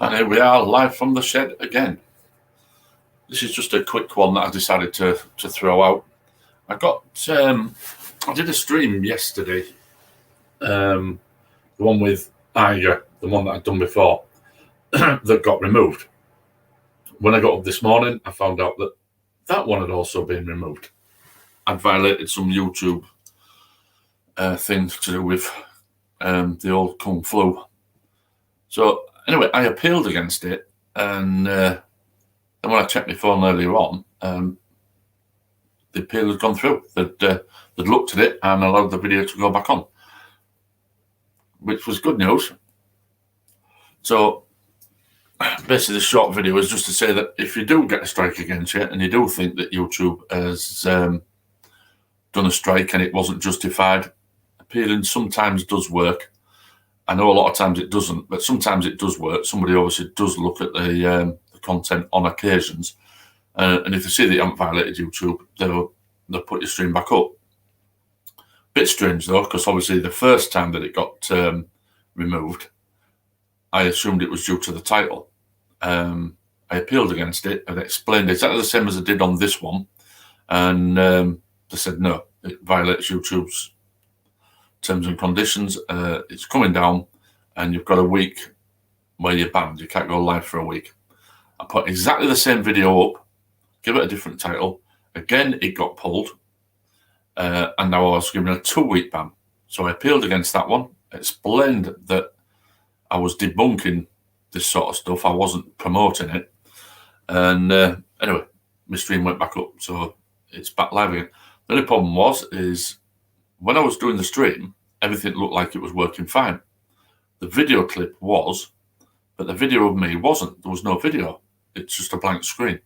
And here we are, live from the shed again. This is just a quick one that I decided to throw out. I did a stream yesterday, the one with Iger, the one that I'd done before, that got removed. When I got up this morning, I found out that that one had also been removed. I'd violated some YouTube things to do with the old Kung Flu. So anyway, I appealed against it, and then when I checked my phone earlier on, the appeal had gone through. They'd looked at it and allowed the video to go back on, which was good news. So basically, the short video is just to say that if you do get a strike against you and you do think that YouTube has done a strike and it wasn't justified, appealing sometimes does work. I know a lot of times it doesn't, but sometimes it does work. Somebody obviously does look at the content on occasions, and if they see that you haven't violated YouTube, they'll put your stream back up. Bit strange though, because obviously the first time that it got removed, I assumed it was due to the title. I appealed against it and explained exactly the same as I did on this one, and they said no, it violates YouTube's terms and conditions. It's coming down, and you've got a week where you're banned. You can't go live for a week. I put exactly the same video up, give it a different title. Again, it got pulled, and now I was given a 2-week ban. So I appealed against that one, explained that I was debunking this sort of stuff. I wasn't promoting it. And anyway, my stream went back up, so it's back live again. The only problem is when I was doing the stream, everything looked like it was working fine. The video clip was, but the video of me wasn't. There was no video. It's just a blank screen.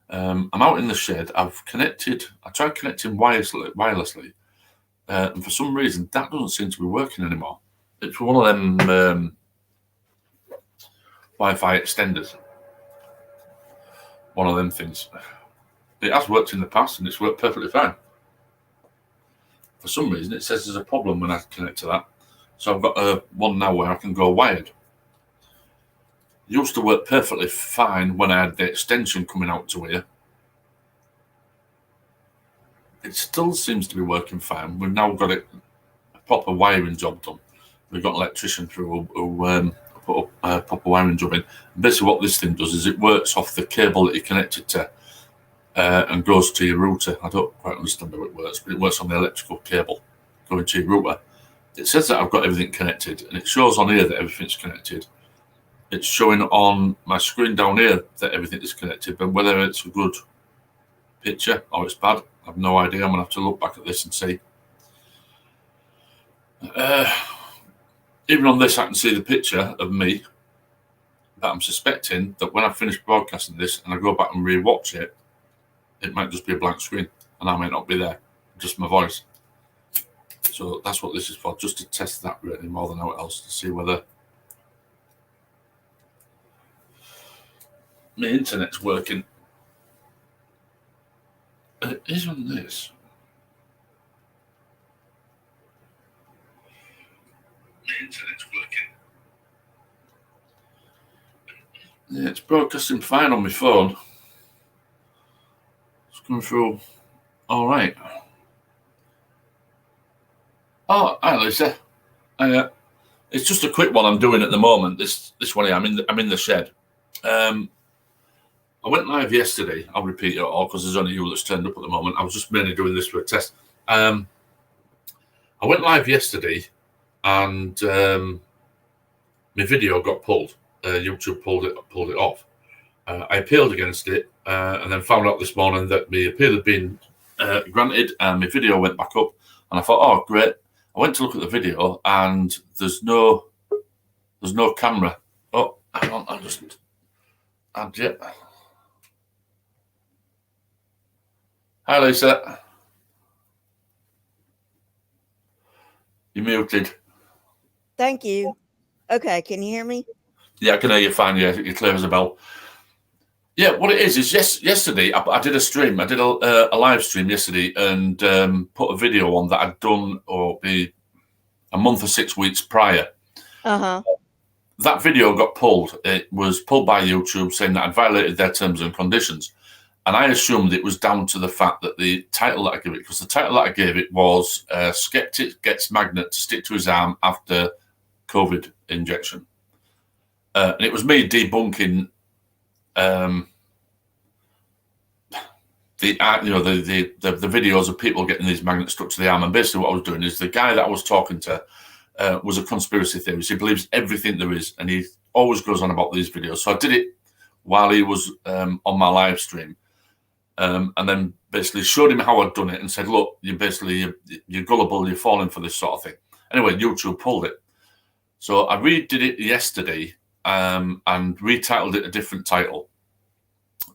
I'm out in the shed. I tried connecting wirelessly, and for some reason that doesn't seem to be working anymore. It's one of them Wi-Fi extenders. One of them things. It has worked in the past and it's worked perfectly fine. For some reason, it says there's a problem when I connect to that. So I've got one now where I can go wired. It used to work perfectly fine when I had the extension coming out to here. It still seems to be working fine. We've now got a proper wiring job done. We've got an electrician through who put up a proper wiring job in. And basically what this thing does is it works off the cable that you're connected to and goes to your router. I don't quite understand how it works, but it works on the electrical cable going to your router. It says that I've got everything connected, and it shows on here that everything's connected. It's showing on my screen down here that everything is connected, but whether it's a good picture or it's bad, I have no idea. I'm going to have to look back at this and see. Even on this, I can see the picture of me, but I'm suspecting that when I finish broadcasting this and I go back and re-watch it, it might just be a blank screen, and I might not be there, just my voice. So that's what this is for, just to test that really more than anything else, to see whether my internet's working. It is on this. My internet's working. Yeah, it's broadcasting fine on my phone. It's coming through all right. Oh, hi Lisa. It's just a quick one I'm doing at the moment. This one here. I'm in the shed. I went live yesterday. I'll repeat it all because there's only you that's turned up at the moment. I was just mainly doing this for a test. I went live yesterday, and my video got pulled. YouTube pulled it off. I appealed against it, and then found out this morning that my appeal had been granted, and my video went back up. And I thought, oh great. I went to look at the video, and there's no camera. Oh, hang on, I'll just add it. Hi, Lisa. You're muted. Thank you. Okay, can you hear me? Yeah, I can hear you fine. Yeah, you're clear as a bell. Yeah, what it is yesterday I did a stream. I did a live stream yesterday and put a video on that I'd done a month or 6 weeks prior. Uh-huh. that video got pulled. It was pulled by YouTube saying that I'd violated their terms and conditions. And I assumed it was down to the fact that the title that I gave it, because the title that I gave it was Skeptic Gets Magnet to Stick to His Arm After COVID Injection. And it was me debunking the videos of people getting these magnets stuck to the arm. And basically what I was doing is the guy that I was talking to was a conspiracy theorist. He believes everything there is, and he always goes on about these videos. So I did it while he was on my live stream, and then basically showed him how I'd done it and said, look, you're gullible, you're falling for this sort of thing. Anyway, YouTube pulled it. So I redid it yesterday and retitled it a different title,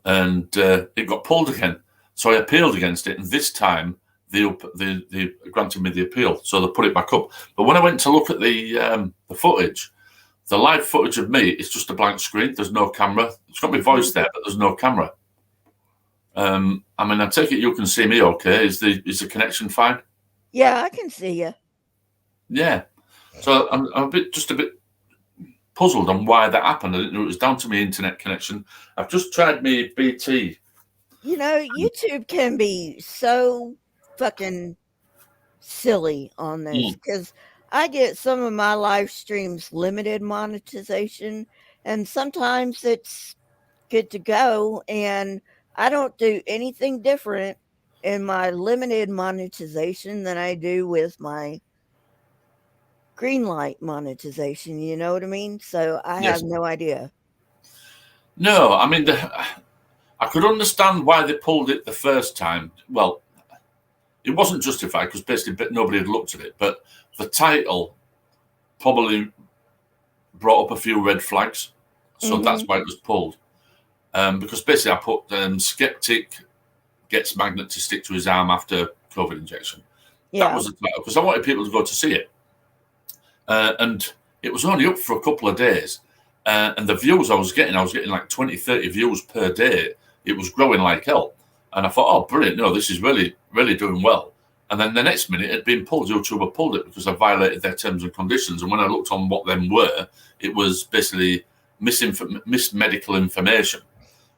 and it got pulled again. So I appealed against it, and this time they granted me the appeal, so they put it back up. But when I went to look at the footage, the live footage of me, it's just a blank screen. There's no camera. It's got my voice there, but there's no camera. I mean, I take it you can see me okay. Is the connection fine? Yeah, I can see you. Yeah. So I'm a bit puzzled on why that happened. I didn't know it was down to my internet connection. I've just tried my BT. You know, YouTube can be so fucking silly on this, because I get some of my live streams limited monetization, and sometimes it's good to go, and I don't do anything different in my limited monetization than I do with my green light monetization. You know what I mean? So I have no idea. No, I mean, I could understand why they pulled it the first time. Well, it wasn't justified because basically nobody had looked at it, but the title probably brought up a few red flags. So that's why it was pulled. Because basically I put Skeptic Gets Magnet to Stick to His Arm After COVID Injection. Yeah. That was the title, because I wanted people to go to see it. And it was only up for a couple of days. And the views I was getting like 20, 30 views per day. It was growing like hell. And I thought, oh, brilliant. No, this is really, really doing well. And then the next minute it had been pulled. YouTube had pulled it because I violated their terms and conditions. And when I looked on what them were, it was basically missed medical information.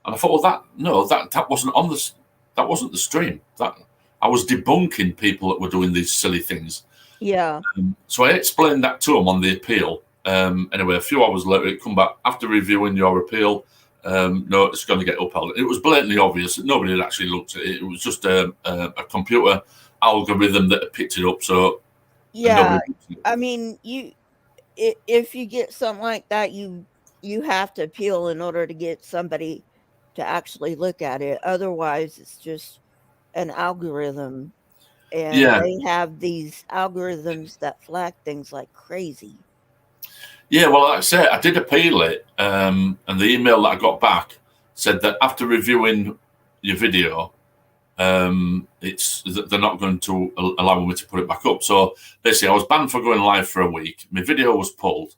And I thought, well, that wasn't on this. That wasn't the stream. That I was debunking people that were doing these silly things. Yeah. So I explained that to them on the appeal. Anyway, a few hours later, it come back after reviewing your appeal. No, it's going to get upheld. It was blatantly obvious that nobody had actually looked at it. It was just a computer algorithm that had picked it up. So yeah, I mean, if you get something like that, you have to appeal in order to get somebody to actually look at it. Otherwise, it's just an algorithm, and they have these algorithms that flag things like crazy. Yeah, well, like I said, I did appeal it, and the email that I got back said that after reviewing your video, they're not going to allow me to put it back up. So basically, I was banned for going live for a week. My video was pulled,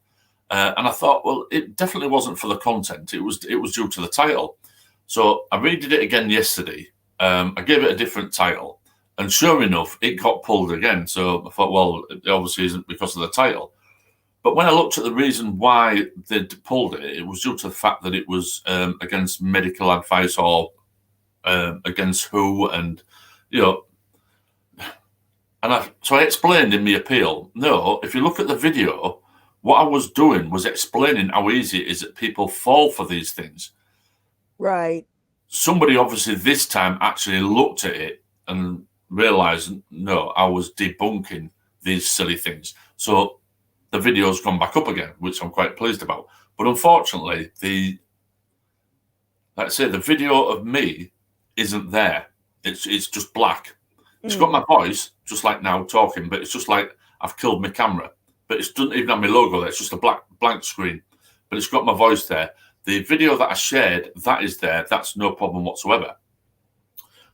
and I thought, well, it definitely wasn't for the content. It was due to the title. So I redid it again yesterday. I gave it a different title, and sure enough, it got pulled again. So I thought, well, it obviously isn't because of the title. But when I looked at the reason why they'd pulled it, it was due to the fact that it was against medical advice or against who, and so I explained in the appeal. No, if you look at the video, what I was doing was explaining how easy it is that people fall for these things. Right. Somebody obviously this time actually looked at it and realized, no, I was debunking these silly things. So the video's gone back up again, which I'm quite pleased about. But unfortunately, the video of me isn't there. It's just black. It's got my voice, just like now talking, but it's just like I've killed my camera. But it doesn't even have my logo there. It's just a blank screen. But it's got my voice there. The video that I shared, that is there. That's no problem whatsoever.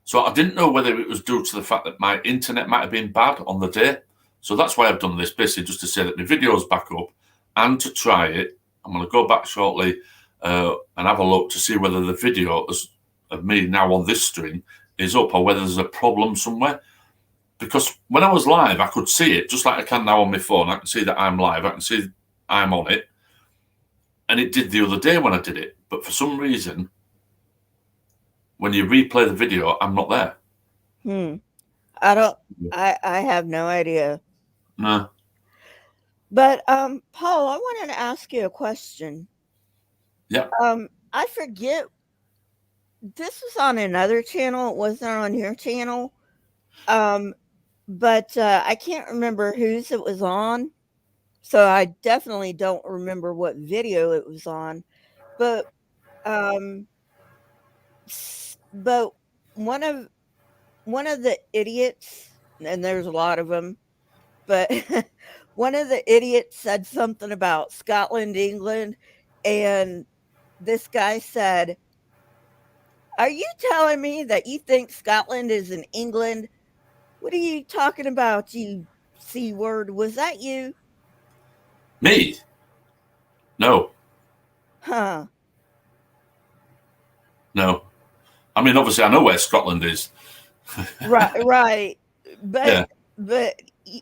So I didn't know whether it was due to the fact that my internet might have been bad on the day. So that's why I've done this, basically just to say that my video's back up, and to try it, I'm going to go back shortly and have a look to see whether the video of me now on this stream is up, or whether there's a problem somewhere. Because when I was live, I could see it, just like I can now on my phone. I can see that I'm live. I can see I'm on it. and it did the other day when I did it. But for some reason, when you replay the video, I'm not there. I don't. I have no idea. No. But Paul, I wanted to ask you a question. Yeah. I forget. This was on another channel. It wasn't on your channel. But I can't remember whose it was on. So I definitely don't remember what video it was on. But one of the idiots, and there's a lot of them, but one of the idiots said something about Scotland, England, and this guy said, "Are you telling me that you think Scotland is in England? What are you talking about, you C word? Was that you?" Me? No. Huh. No. I mean, obviously, I know where Scotland is. Right. But Yeah. but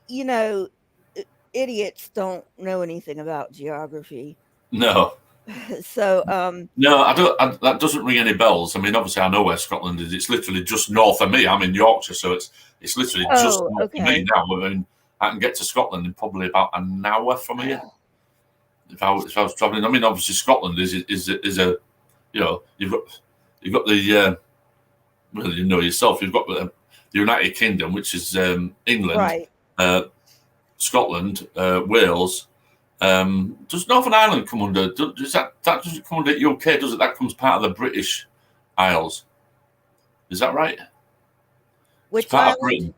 you know, idiots don't know anything about geography. No. So No, I don't. That doesn't ring any bells. I mean, obviously, I know where Scotland is. It's literally just north of me. I'm in Yorkshire, so it's literally just north of me now. I mean, I can get to Scotland in probably about an hour from here. If I was traveling, I mean, obviously, Scotland is a, you know, you've got the well, you know yourself. You've got the United Kingdom, which is England, right. Scotland, Wales. Does Northern Ireland come under? Does that doesn't come under UK? Does it? That comes part of the British Isles. Is that right? Which it's part island?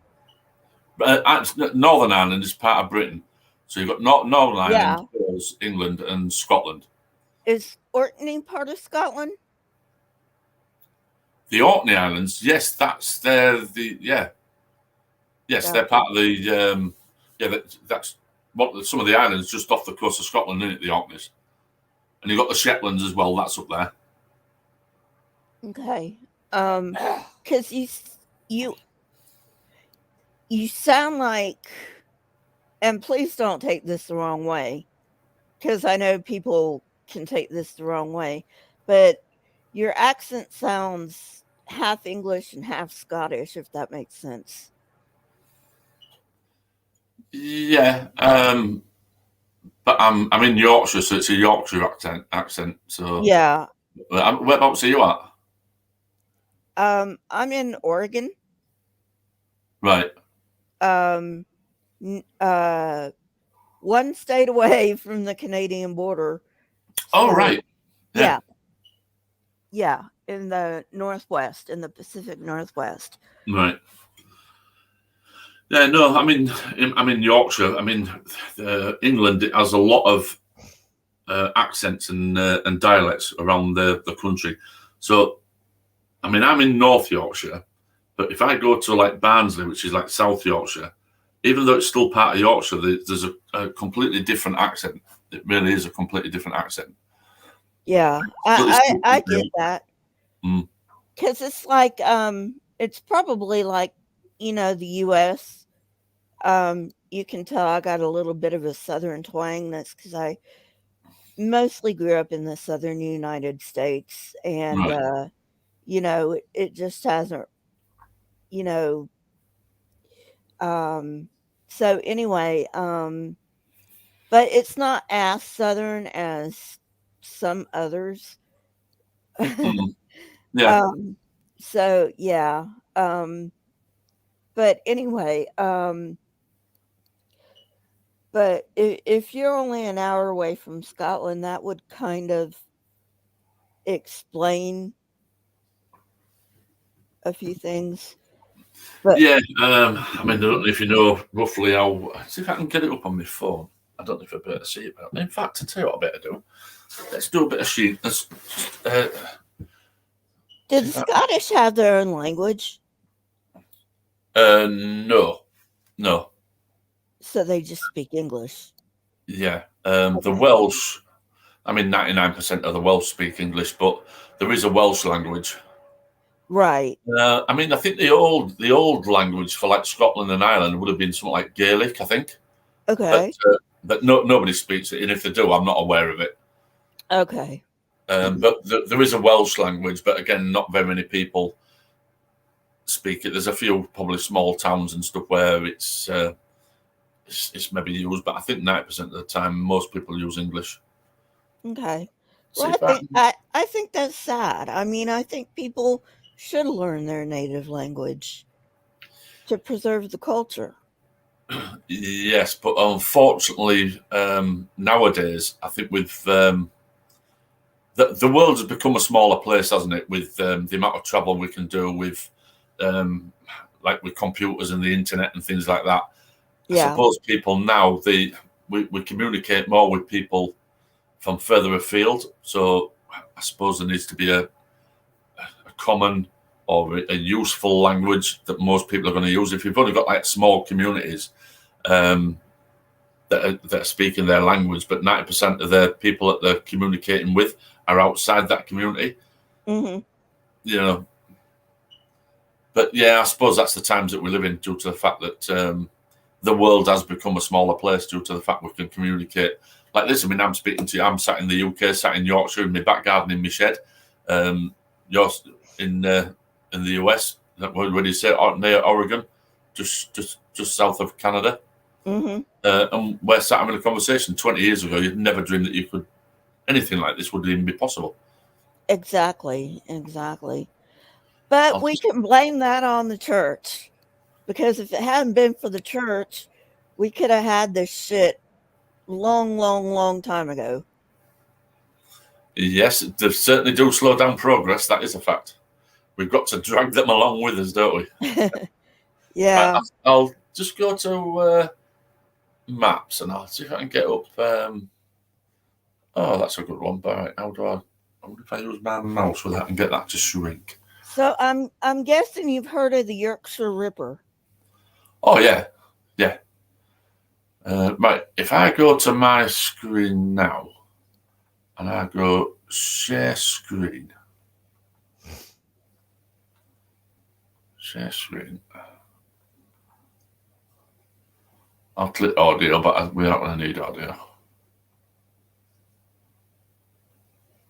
of Britain. Northern Ireland is part of Britain. So you've got Northern Ireland, Wales, England, and Scotland. Is Orkney part of Scotland? The Orkney Islands, yes, that's they're yes, they're part of the that's what some of the islands just off the coast of Scotland, isn't it? The Orkneys, and you've got the Shetlands as well. That's up there. Okay, because you sound like, and please don't take this the wrong way, because I know people can take this the wrong way, but your accent sounds half English and half Scottish, if that makes sense. Yeah, but I'm in Yorkshire, so it's a Yorkshire accent. So yeah. Whereabouts are you at? I'm in Oregon. Right. One state away from the Canadian border. Oh, right. Yeah, in the Northwest, in the Pacific Northwest. Right. Yeah, no, I'm in Yorkshire. I mean, England has a lot of accents and dialects around the country. So, I mean, I'm in North Yorkshire, but if I go to like Barnsley, which is like South Yorkshire, even though it's still part of Yorkshire, there's a completely different accent. It really is a completely different accent. Yeah, I get that. Because it's like, it's probably like, the U.S. You can tell I got a little bit of a Southern twang. That's because I mostly grew up in the Southern United States. And, right. It just hasn't, so anyway, but it's not as Southern as some others. Yeah. So yeah. But anyway, but if you're only an hour away from Scotland, that would kind of explain a few things. But yeah, I mean, I don't know if you know roughly how. See if I can get it up on my phone. I don't know if I better see it. But in fact, I tell you what I better do. Let's do a bit of sheet. Did the Scottish have their own language? No. So they just speak English. Yeah. The Welsh. I mean, 99% of the Welsh speak English, but there is a Welsh language. Right. I mean, I think the old language for like Scotland and Ireland would have been something like Gaelic, I think. Okay. But nobody speaks it, and if they do, I'm not aware of it. Okay. But there is a Welsh language, but again, not very many people speak it. There's a few probably small towns and stuff where it's maybe used, but I think 90% of the time most people use English. Okay. See Well, if I can, I think that's sad. I mean, I think people should learn their native language to preserve the culture. yes, but unfortunately, nowadays I think with the world has become a smaller place, hasn't it? With the amount of travel we can do with, like with computers and the internet and things like that. I Yeah. suppose people now we communicate more with people from further afield. So I suppose there needs to be a common or a useful language that most people are going to use. If you've only got like small communities that are speaking their language, but 90% of the people that they're communicating with are outside that community, Hmm. you know. But yeah, I suppose that's the times that we live in, due to the fact that the world has become a smaller place, due to the fact we can communicate like this. I mean, I'm speaking to you. I'm sat in the UK, sat in Yorkshire, in my back garden, in my shed. You're in the US. Where do you say? Near Oregon, just south of Canada. Hmm. And we're sat having a conversation. 20 years ago, you'd never dream that you could anything like this would even be possible. Exactly. Exactly. But I'll we just, can blame that on the church, because if it hadn't been for the church, we could have had this shit long, long, long time ago. yes, they certainly do slow down progress. That is a fact. We've got to drag them along with us, don't we? Right, Yeah. I'll just go to maps and I'll see if I can get up. Oh, that's a good one. But right, how do I wonder if I use my mouse with that and get that to shrink? So I'm guessing you've heard of the Yorkshire Ripper. Oh yeah, yeah. Right, if I go to my screen now and I go share screen, share screen. I'll click audio, but we're not going to need audio.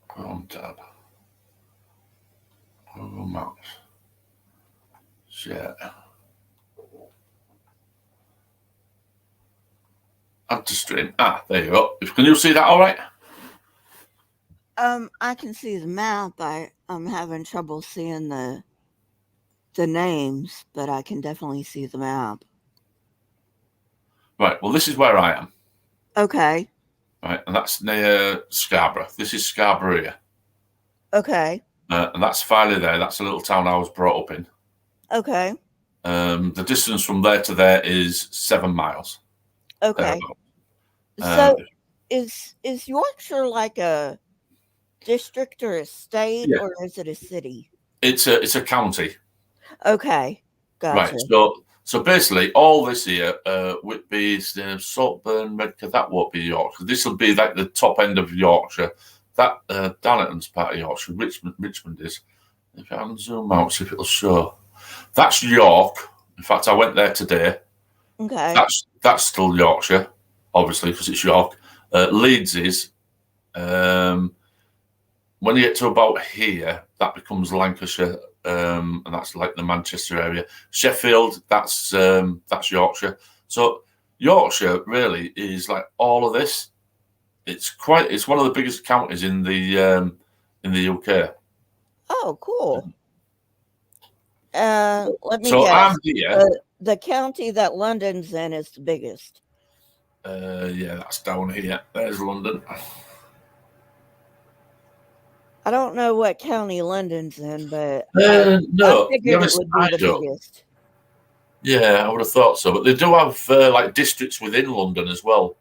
Chrome tab. Google Maps. Share. Add to stream. Ah, there you go. Can you see that all right? I can see the map. I'm having trouble seeing the names, but I can definitely see the map. Right, well, this is where I am. Okay. Right, and that's near Scarborough. This is Scarborough here. Okay. And that's Filey there. That's a little town I was brought up in. Okay. The distance from there to there is 7 miles. Okay. Uh, So is Yorkshire like a district or a state, Yeah. or is it a city? it's a county. Okay. Gotcha. Right. So basically, all this here, Whitby, Saltburn, Redcar, that won't be Yorkshire. This will be like the top end of Yorkshire. That Darlington's part of Yorkshire. Richmond is. If I can zoom out, see if it'll show. That's York. In fact, I went there today. Okay. That's still Yorkshire, obviously, because it's York. Leeds is. When you get to about here, that becomes Lancashire, and that's like the Manchester area. Sheffield, that's Yorkshire. So Yorkshire really is like all of this. It's one of the biggest counties in the UK. Oh, cool. Let me So guess. I'm here. The county that London's in is the biggest. Yeah, that's down here. There's London. I don't know what county London's in, but No, I figured it would be the biggest. Yeah, I would have thought so. But they do have like districts within London as well.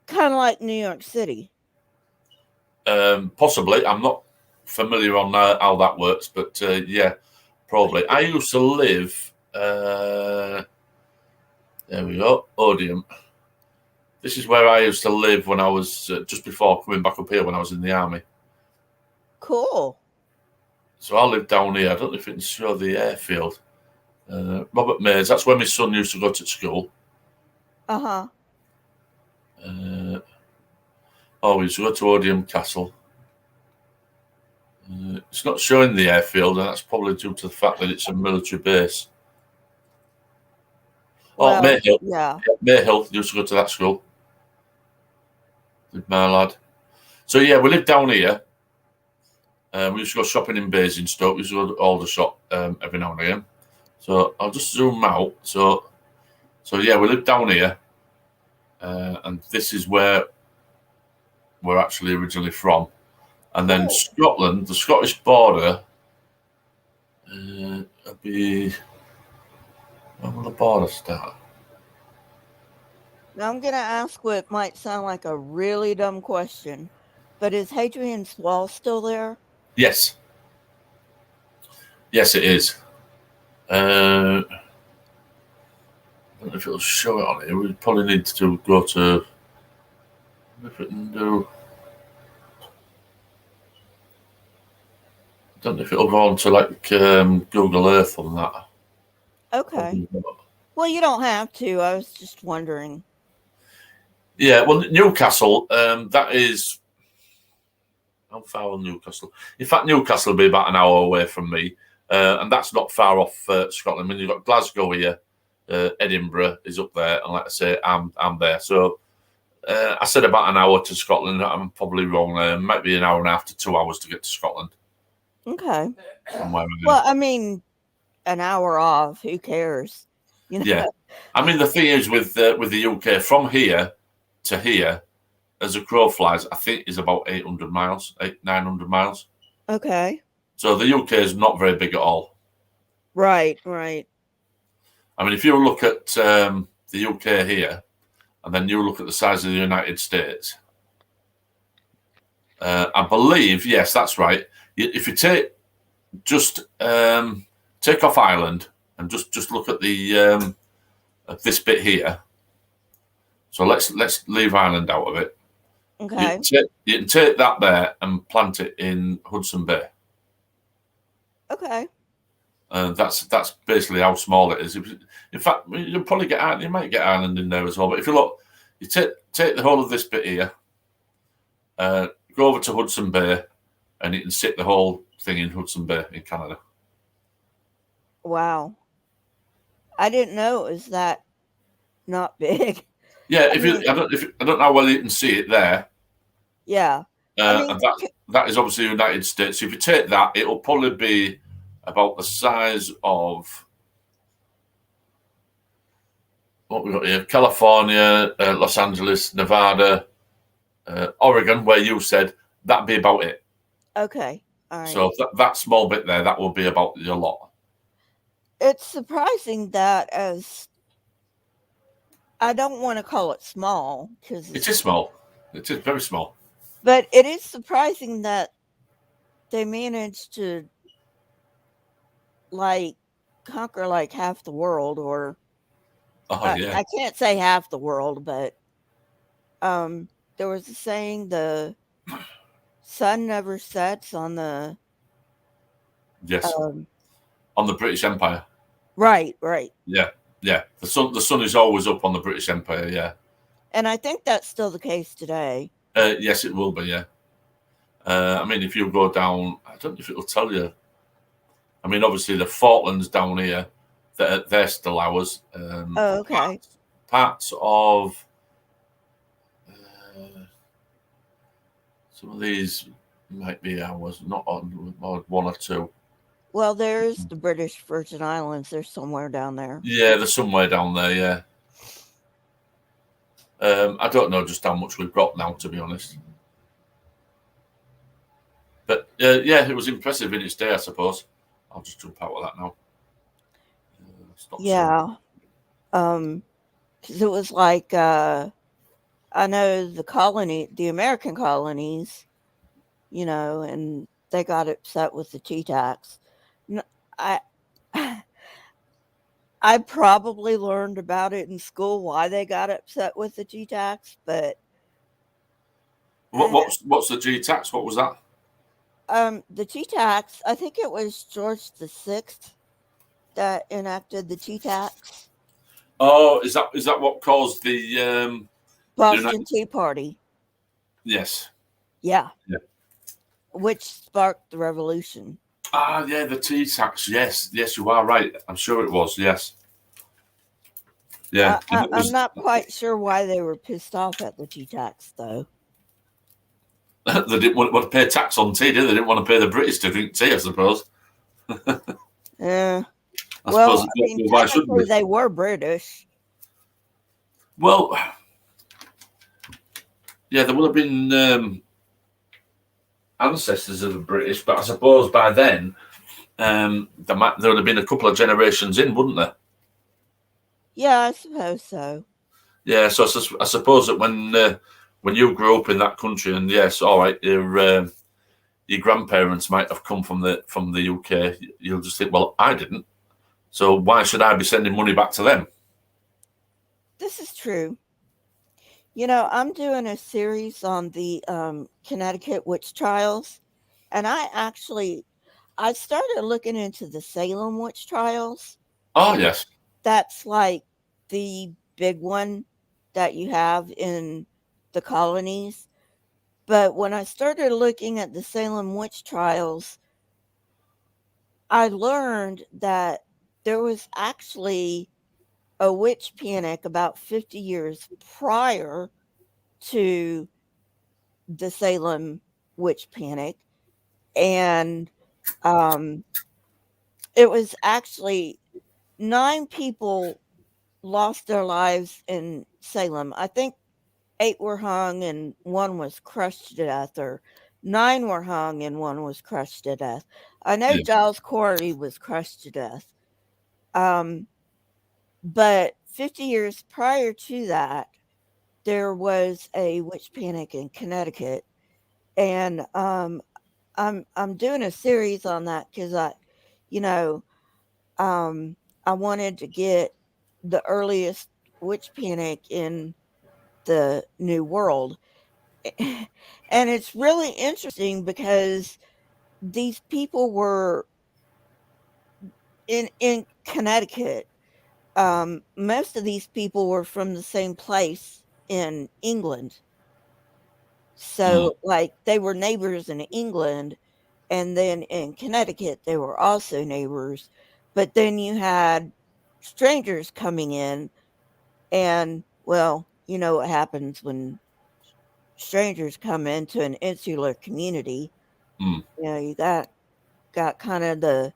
Kind of like New York City. Possibly. I'm not familiar on how that works, but yeah, probably. I used to live. There we go. Odium. This is where I used to live when I was just before coming back up here when I was in the army. Cool. So I lived down here. I don't know if it can show the airfield. Robert Mays. That's where my son used to go to school. Uh-huh. Oh, we used to go to Odium Castle. It's not showing the airfield, and that's probably due to the fact that it's a military base. Well, Mayhill. yeah. Mayhill used to go to that school with my lad. So yeah, we lived down here. We used to go shopping in Basingstoke. We used to go to Aldershot every now and again. So I'll just zoom out. So yeah, we lived down here, and this is where we're actually originally from. And then Scotland, the Scottish border, would be when will the border start? Now I'm going to ask what might sound like a really dumb question, but is Hadrian's Wall still there? Yes. Yes, it is. I don't know if it'll show it on here. We probably need to go to. If it can do. I don't know if it'll go on to like Google Earth on that. Okay. Well, you don't have to. I was just wondering. Yeah, well, Newcastle, that is. How far will Newcastle? In fact, Newcastle will be about an hour away from me, and that's not far off Scotland. I mean, you've got Glasgow here, Edinburgh is up there, and like I say, I'm there. So I said about an hour to Scotland. I'm probably wrong there. It might be an hour and a half to 2 hours to get to Scotland. Okay. Well, I mean, an hour off. Who cares? You know? Yeah. I mean, the thing is with the UK, from here to here, as a crow flies, I think is about 900 miles. Okay. So the UK is not very big at all. Right. I mean, if you look at the UK here, and then you look at the size of the United States, I believe, yes, that's right. If you take take off Ireland and just look at the this bit here. So let's leave Ireland out of it. Okay. You can take that there and plant it in Hudson Bay. Okay. That's basically how small it is. In fact, you'll probably you might get Ireland in there as well. But if you look, you take the whole of this bit here, go over to Hudson Bay, and you can stick the whole thing in Hudson Bay in Canada. Wow. I didn't know it was that not big. Yeah, I don't know whether you can see it there. Yeah. And that is obviously the United States. So if you take that, it'll probably be about the size of what we got here: California, Los Angeles, Nevada, Oregon, where you said that'd be about it. Okay. All right. So that small bit there, that will be about your lot. It's surprising that as I don't want to call it small because it is small. It is very small. But it is surprising that they managed to conquer like half the world, or I can't say half the world, but there was a saying the sun never sets on the on the British Empire. Right. Yeah. The sun is always up on the British Empire. Yeah. And I think that's still the case today. Yes, it will be. Yeah. I mean, if you go down, I don't know if it'll tell you. I mean, obviously the Falklands down here, they're still ours. Okay. Parts of some of these might be ours, not on one or two. Well, there's the British Virgin Islands. They're somewhere down there. Yeah, they're somewhere down there. Yeah. I don't know just how much we've got now, to be honest. But yeah, it was impressive in its day, I suppose. I'll just jump out of that now. Yeah. Because it was like I know the American colonies, and they got upset with the tea tax. I probably learned about it in school why they got upset with the tea tax, but what's the tea tax? What was that? The tea tax, I think it was George VI that enacted the tea tax. Oh, is that what caused the Boston Tea Party? Yes. Yeah. Yeah. Which sparked the revolution. Ah, yeah, the tea tax. Yes, yes, you are right. I'm sure it was. Yes. Yeah. And it I'm was, not quite sure why they were pissed off at the tea tax, though. they didn't want to pay tax on tea, did they? They didn't want to pay the British to drink tea, I suppose. Yeah. I Well, suppose I mean, why shouldn't technically we? they were British. Well, yeah, there would have been ancestors of the British, but I suppose by then there would have been a couple of generations in, wouldn't there? Yeah, I suppose so. Yeah, so I suppose that when you grew up in that country, and yes, all right, your grandparents might have come from the UK. You'll just think, well, I didn't, so why should I be sending money back to them? This is true. You know, I'm doing a series on the Connecticut witch trials, and I started looking into the Salem witch trials. Oh yes, That's like the big one that you have in the colonies. But when I started looking at the Salem witch trials, I learned that there was actually a witch panic about 50 years prior to the Salem witch panic. And um, it was actually 9 people lost their lives in Salem. I think 8 were hung and 1 was crushed to death, or 9 were hung and 1 was crushed to death. I know yeah, Giles Corey was crushed to death. But 50 years prior to that, there was a witch panic in Connecticut. And I'm doing a series on that because you know, I wanted to get the earliest witch panic in the New World. And it's really interesting because these people were in Connecticut. Most of these people were from the same place in England. mm, So, like, they were neighbors in England, and then in Connecticut, they were also neighbors. But then you had strangers coming in, and well, you know what happens when strangers come into an insular community. mm, You know, you got kind of the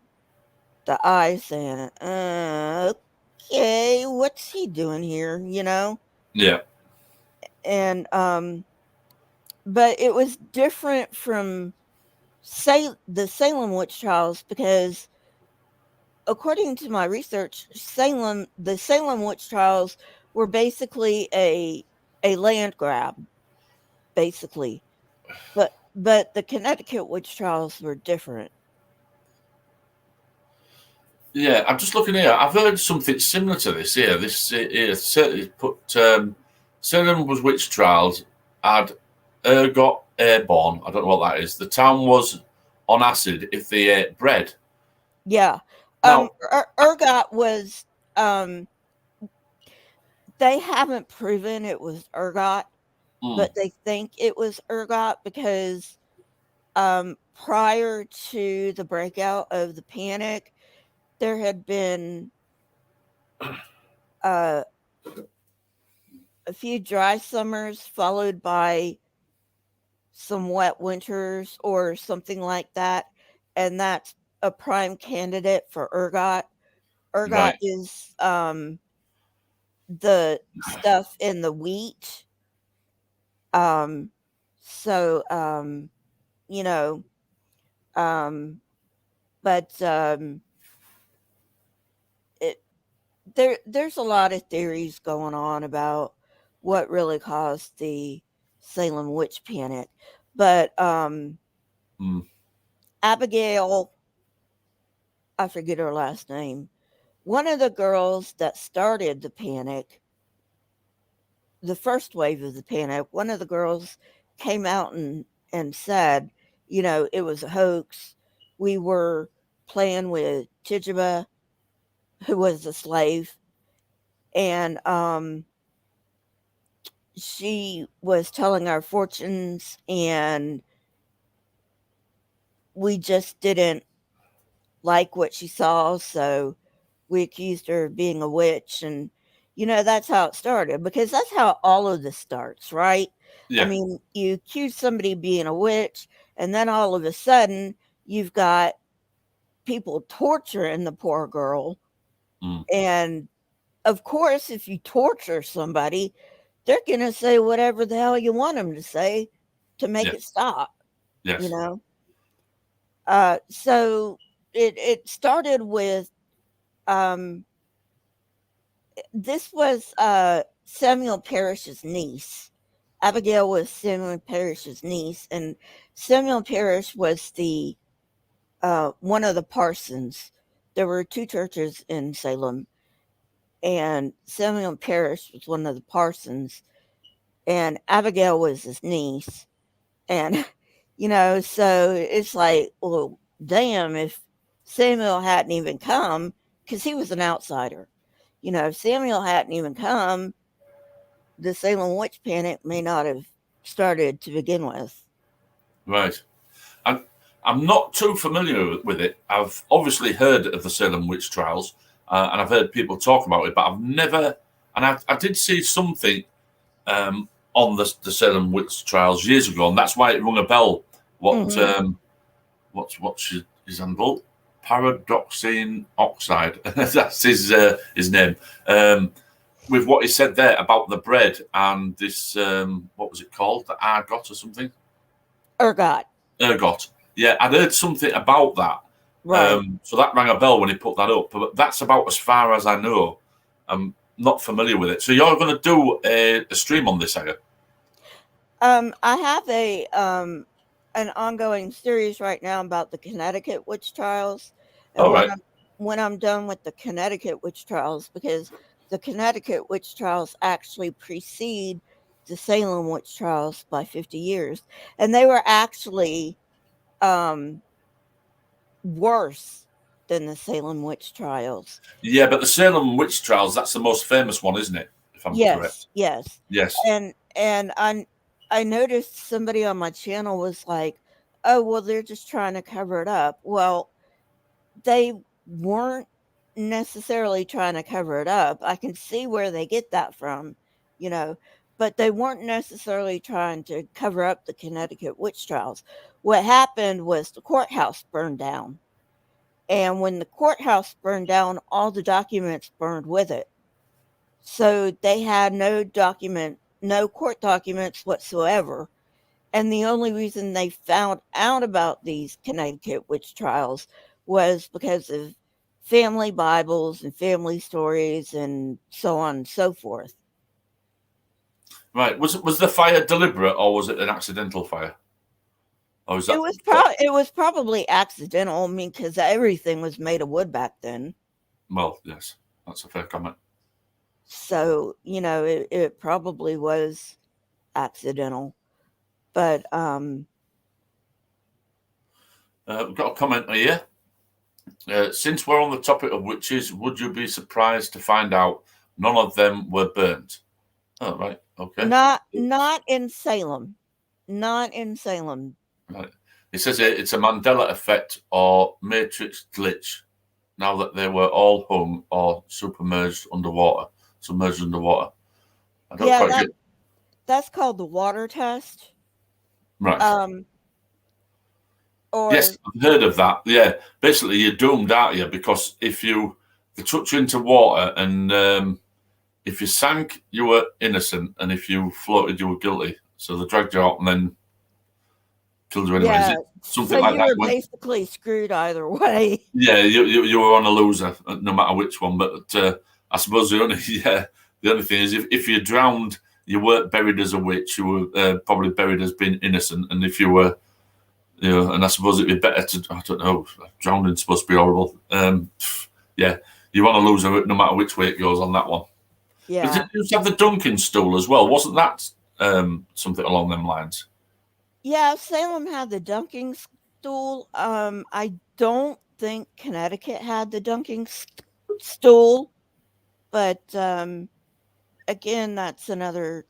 eye saying, okay, what's he doing here? You know, yeah, and but it was different from the Salem witch trials because according to my research, the Salem witch trials were basically a land grab, basically. But the Connecticut witch trials were different. yeah. I'm just looking here. I've heard something similar to this here. This here certainly put Salem was witch trials had ergot airborne. I don't know what that is. The town was on acid if they ate bread. Yeah. Now, Ergot was they haven't proven it was ergot, mm, but they think it was ergot because prior to the breakout of the panic, there had been uh, a few dry summers followed by some wet winters or something like that, and that's a prime candidate for ergot. Ergot right, is the stuff in the wheat. Um, so you know, um, but it there's a lot of theories going on about what really caused the Salem witch panic. But mm, Abigail, I forget her last name, one of the girls that started the panic, the first wave of the panic, one of the girls came out and said, you know, it was a hoax. We were playing with Tituba, who was a slave, and she was telling our fortunes, and we just didn't like what she saw, so we accused her of being a witch. And that's how it started, because that's how all of this starts, right? I Yeah. mean, you accuse somebody of being a witch, and then all of a sudden you've got people torturing the poor girl. Mm. And of course, if you torture somebody, they're going to say whatever the hell you want them to say to make Yeah. it stop, Yes. So it started with, this was Samuel Parrish's niece. Abigail was Samuel Parrish's niece, and Samuel Parrish was the one of the parsons. There were two churches in Salem, and Samuel Parrish was one of the parsons, and Abigail was his niece. And so it's like, well, damn, if Samuel hadn't even come, because he was an outsider. If Samuel hadn't even come, the Salem witch panic may not have started to begin with. Right. I'm not too familiar with it. I've obviously heard of the Salem witch trials, and I've heard people talk about it, but I've never. And I did see something on the Salem witch trials years ago, and that's why it rung a bell. What's his handle? Paradoxine oxide. That's his name. With what he said there about the bread and this, what was it called? The argot or something? Ergot. Yeah, I'd heard something about that. Right. So that rang a bell when he put that up. But that's about as far as I know. I'm not familiar with it. So you're going to do a stream on this, are you? I have an ongoing series right now about the Connecticut witch trials, and All right. when I'm done with the Connecticut witch trials, because the Connecticut witch trials actually precede the Salem witch trials by 50 years, and they were actually worse than the Salem witch trials. Yeah, but the Salem witch trials, that's the most famous one, isn't it? If I'm correct. Yes. Yes. And I noticed somebody on my channel was like, "Oh, well, they're just trying to cover it up." Well, they weren't necessarily trying to cover it up. I can see where they get that from, but they weren't necessarily trying to cover up the Connecticut witch trials. What happened was the courthouse burned down. And when the courthouse burned down, all the documents burned with it. So they had no court documents whatsoever. And the only reason they found out about these Connecticut witch trials was because of family Bibles and family stories and so on and so forth. Right. Was the fire deliberate or was it an accidental fire? Or was that it was probably accidental. I mean, because everything was made of wood back then. Well, yes, that's a fair comment. So, it probably was accidental. But we've got a comment here. Since we're on the topic of witches, would you be surprised to find out none of them were burnt? Oh, right. Okay. not in Salem. Not in Salem. Right. It says it's a Mandela effect or matrix glitch. Now that they were all hung or submerged underwater. I don't quite get. That's called the water test. Right. Or Yes, I've heard of that. Yeah, basically you're doomed, aren't you? Because if they touch you into water, and if you sank, you were innocent, and if you floated, you were guilty. So they dragged you out and then killed you anyway. yeah, Is it something so like you that? were basically screwed either way. Yeah, you were on a loser, no matter which one. But I suppose the only thing is if you drowned, you weren't buried as a witch. You were probably buried as being innocent, and if you were. And I suppose it'd be better to, I don't know, drowning's supposed to be horrible. Yeah, you want to lose no matter which way it goes on that one. Yeah. But did you have the Dunking stool as well? Wasn't that something along them lines? Yeah, Salem had the dunking stool. I don't think Connecticut had the dunking stool, but again, that's another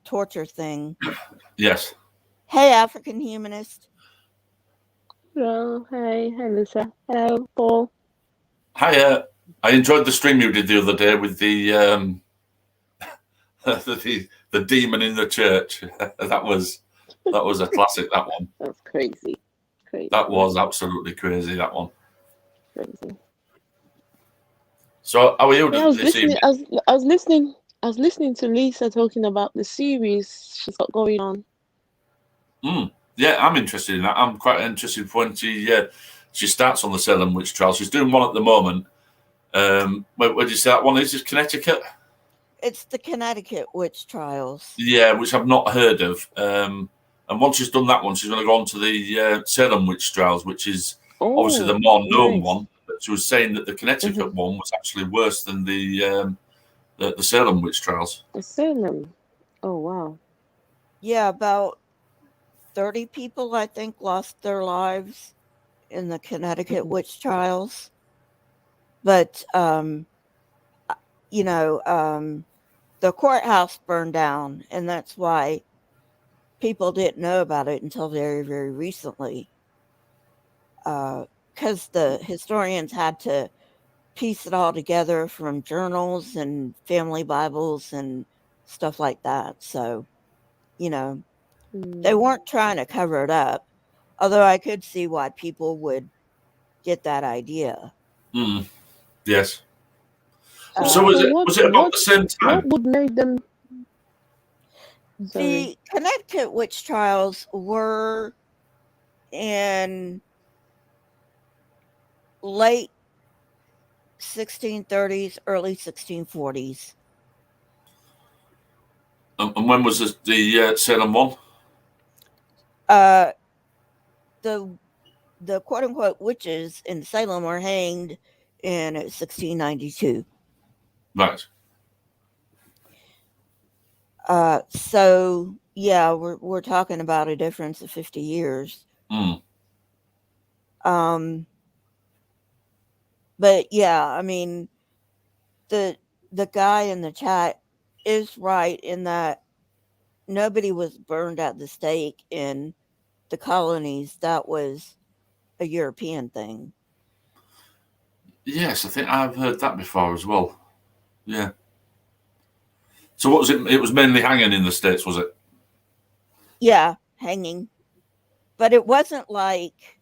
torture thing. Yes. Hey, African humanist. Hello, hi Lisa. Hello, Paul. Hi. I enjoyed the stream you did the other day with the the demon in the church. that was a classic. That one. That's crazy. Crazy. That was absolutely crazy. That one. Crazy. So, how are you Yeah, I was this listening. evening? I was listening to Lisa talking about the series she's got going on. Yeah, I'm interested in that. I'm quite interested when she starts on the Salem witch trial. She's doing one at the moment. Where did you say that one is? Is Connecticut? It's the Connecticut witch trials. Yeah, which I've not heard of. And once she's done that one, she's going to go on to the Salem witch trials, which is obviously the more known one. But she was saying that the Connecticut one was actually worse than the Salem witch trials. The Salem. Oh wow. Yeah, about 30 people, I think, lost their lives in the Connecticut witch trials. But, the courthouse burned down, and that's why people didn't know about it until very, very recently. Because the historians had to piece it all together from journals and family Bibles and stuff like that. So, they weren't trying to cover it up, although I could see why people would get that idea. Yes. So was it about the same time? What would make them? The Connecticut witch trials were in late 1630s, early 1640s. And when was the Salem one? The quote unquote witches in Salem were hanged in 1692. Right. So yeah, we're talking about a difference of 50 years. But yeah, I mean, the guy in the chat is right in that nobody was burned at the stake in the colonies. That was a European thing. Yes, I think I've heard that before as well. Yeah. So what was it? It was mainly hanging in the States, was it? Yeah, hanging. But it wasn't like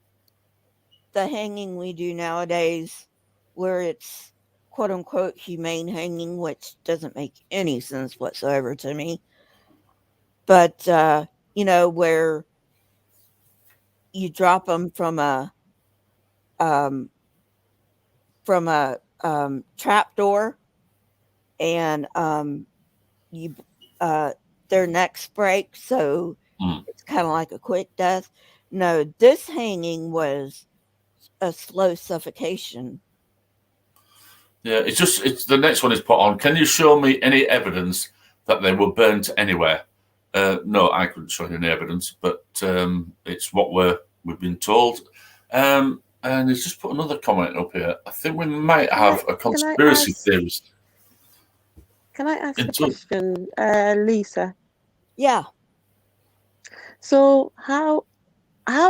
the hanging we do nowadays where it's quote unquote humane hanging, which doesn't make any sense whatsoever to me. But, where you drop them from a trap door and their necks break, so it's kind of like a quick death. No, this hanging was a slow suffocation. Yeah, it's the next one is put on. Can you show me any evidence that they were burnt anywhere? No, I couldn't show you any evidence, but it's what we've been told. And he's just put another comment up here. I think we might have a conspiracy theorist. Can I ask a question, Lisa? Yeah. So how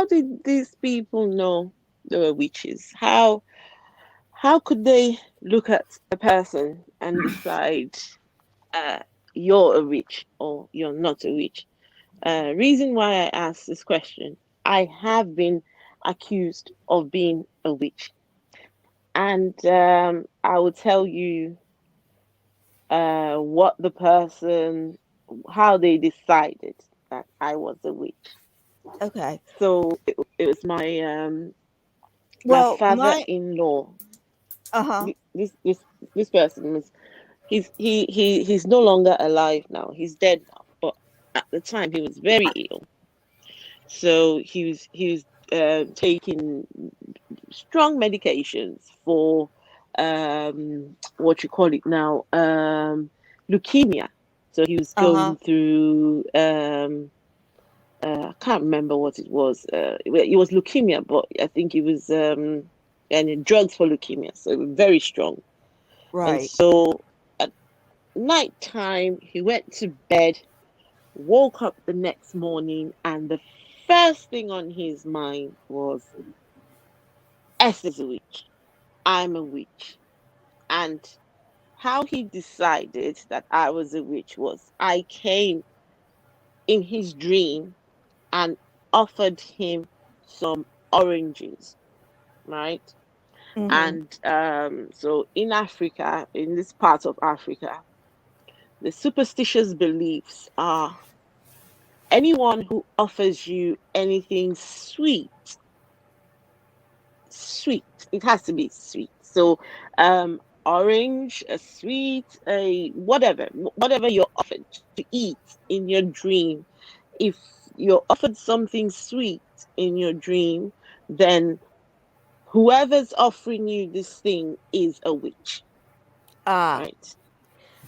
did these people know they were witches? How could they look at a person and decide you're a witch or you're not a witch? Reason why I asked this question, I have been accused of being a witch. And I will tell you what the person, how they decided that I was a witch. Okay. So it was my my father-in-law. This person was he's no longer alive now. He's dead now. But at the time he was very ill. So he was taking strong medications for what you call it now, leukemia. So he was going through I can't remember what it was. It was leukemia, but I think it was and drugs for leukemia. So very strong. Right. And so at night time he went to bed woke up the next morning, and the first thing on his mind was, S is a witch. I'm a witch. And how he decided that I was a witch was I came in his dream and offered him some oranges, right? Mm-hmm. And so in Africa, in this part of Africa, the superstitious beliefs are anyone who offers you anything sweet, sweet, it has to be sweet. So, orange, a sweet, a whatever, whatever you're offered to eat in your dream, if you're offered something sweet in your dream, then whoever's offering you this thing is a witch, Ah, right?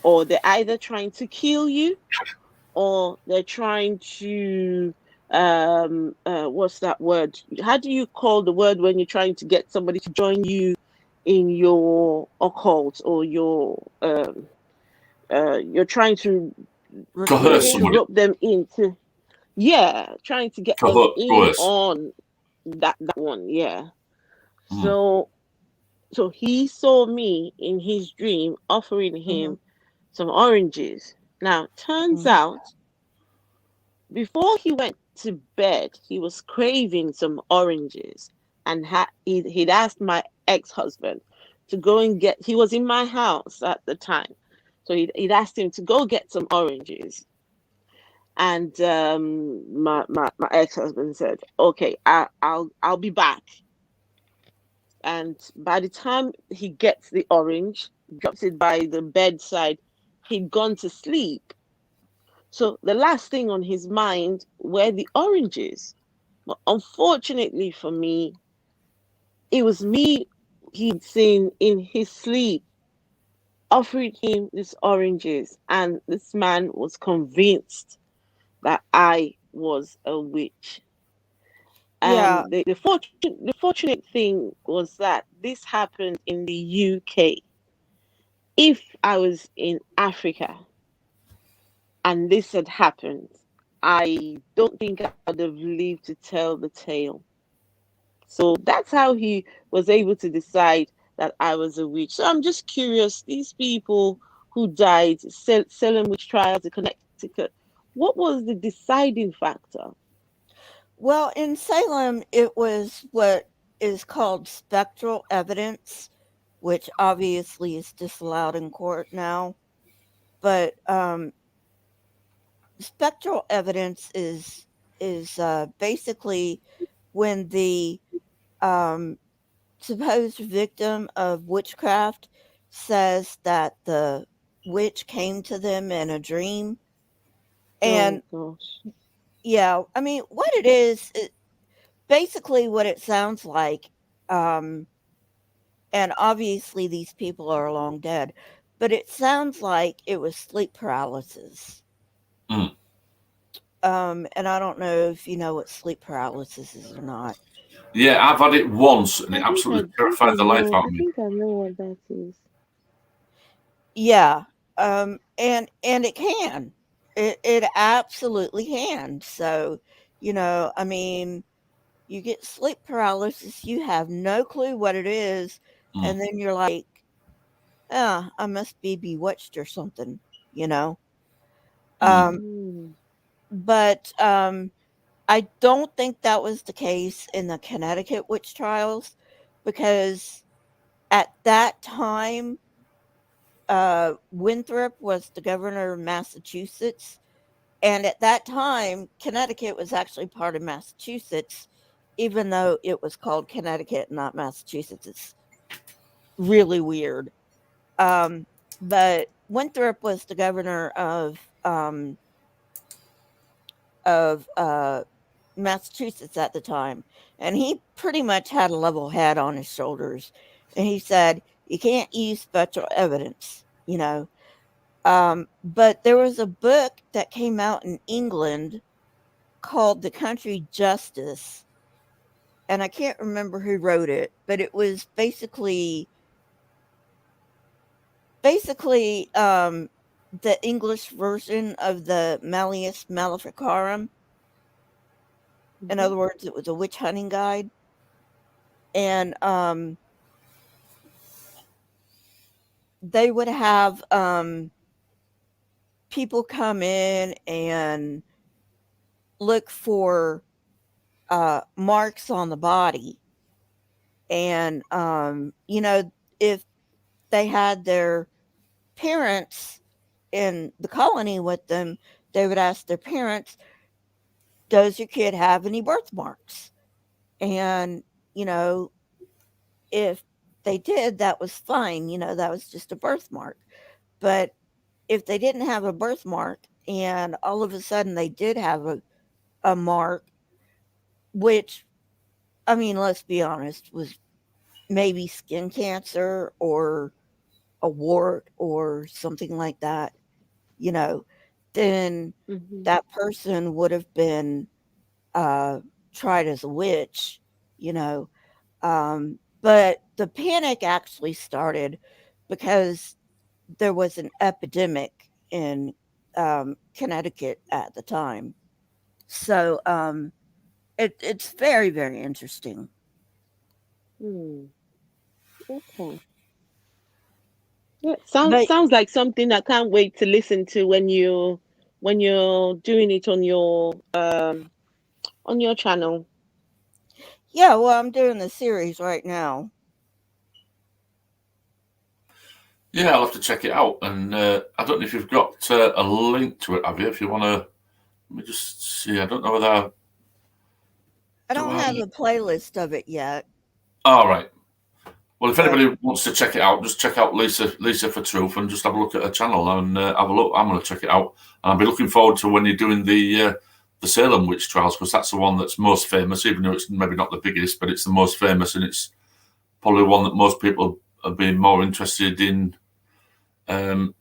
Or they're either trying to kill you, or they're trying to what's that word? How do you call the word when you're trying to get somebody to join you in your occult, or your you're trying to Coerce recruiting. somebody. rope them into, yeah, trying to get them in Coerce. on that one, yeah. Mm. So he saw me in his dream offering Mm-hmm. him some oranges. Now turns Mm-hmm. out, before he went to bed, he was craving some oranges, and he'd asked my ex-husband to go and get. He was in my house at the time, so he'd asked him to go get some oranges, and my ex-husband said, "Okay, I'll be back." And by the time he gets the orange, drops it by the bedside, he'd gone to sleep. So the last thing on his mind were the oranges. But unfortunately for me, it was me he'd seen in his sleep offering him these oranges, and this man was convinced that I was a witch. Yeah. The fortunate thing was that this happened in the UK. If I was in Africa and this had happened, I don't think I would have lived to tell the tale. So that's how he was able to decide that I was a witch. So I'm just curious, these people who died, Salem witch trials in Connecticut, what was the deciding factor? Well, in Salem, it was what is called spectral evidence, which obviously is disallowed in court now. But spectral evidence is basically when the um, supposed victim of witchcraft says that the witch came to them in a dream. Oh And gosh. yeah, I mean, what it is, basically what it sounds like, um, and obviously these people are long dead, but it sounds like it was sleep paralysis. Mm. And I don't know if you know what sleep paralysis is or not. Yeah, I've had it once and it I absolutely think I terrified the life know. out I of me. think I know what that is. Yeah, and it can. It absolutely can. So, I mean, you get sleep paralysis, you have no clue what it is, Mm. and then you're like, "Ah, I must be bewitched or something," you know? Mm. Um, Mm. but I don't think that was the case in the Connecticut witch trials because at that time, Winthrop was the governor of Massachusetts. And at that time, Connecticut was actually part of Massachusetts, even though it was called Connecticut, not Massachusetts. It's really weird. Um, but Winthrop was the governor of Massachusetts at the time, and he pretty much had a level head on his shoulders. And he said, "You can't use spectral evidence," you know. But there was a book that came out in England called The Country Justice, and I can't remember who wrote it, but it was basically the English version of the Malleus Maleficarum. In other words, it was a witch hunting guide. And they would have people come in and look for marks on the body. And, you know, if they had their parents in the colony with them, they would ask their parents, does your kid have any birthmarks? And, you know, if they did, that was fine. You know, that was just a birthmark. But if they didn't have a birthmark and all of a sudden they did have a mark, which, I mean, let's be honest, was maybe skin cancer or a wart or something like that, you know, then that person would have been tried as a witch, you know. But the panic actually started because there was an epidemic in Connecticut at the time. So it's very, very interesting. Okay. Yeah, sounds like something I can't wait to listen to when you're doing it on your channel. Yeah, well, I'm doing the series right now. Yeah, I'll have to check it out. And I don't know if you've got a link to it, have you? If you want to, let me just see. I don't know whether I don't have a playlist of it yet. All right. Well, if anybody wants to check it out, just check out Lisa for Truth and just have a look at her channel and have a look. I'm going to check it out, and I'll be looking forward to when you're doing the Salem witch trials, because that's the one that's most famous, even though it's maybe not the biggest, but it's the most famous, and it's probably one that most people have been more interested in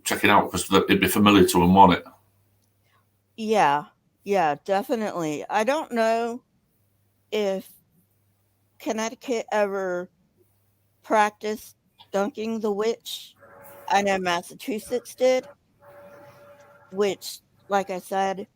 checking out because it'd be familiar to them, won't it? Yeah, definitely. I don't know if Connecticut ever practiced dunking the witch. I know Massachusetts did, which, like I said,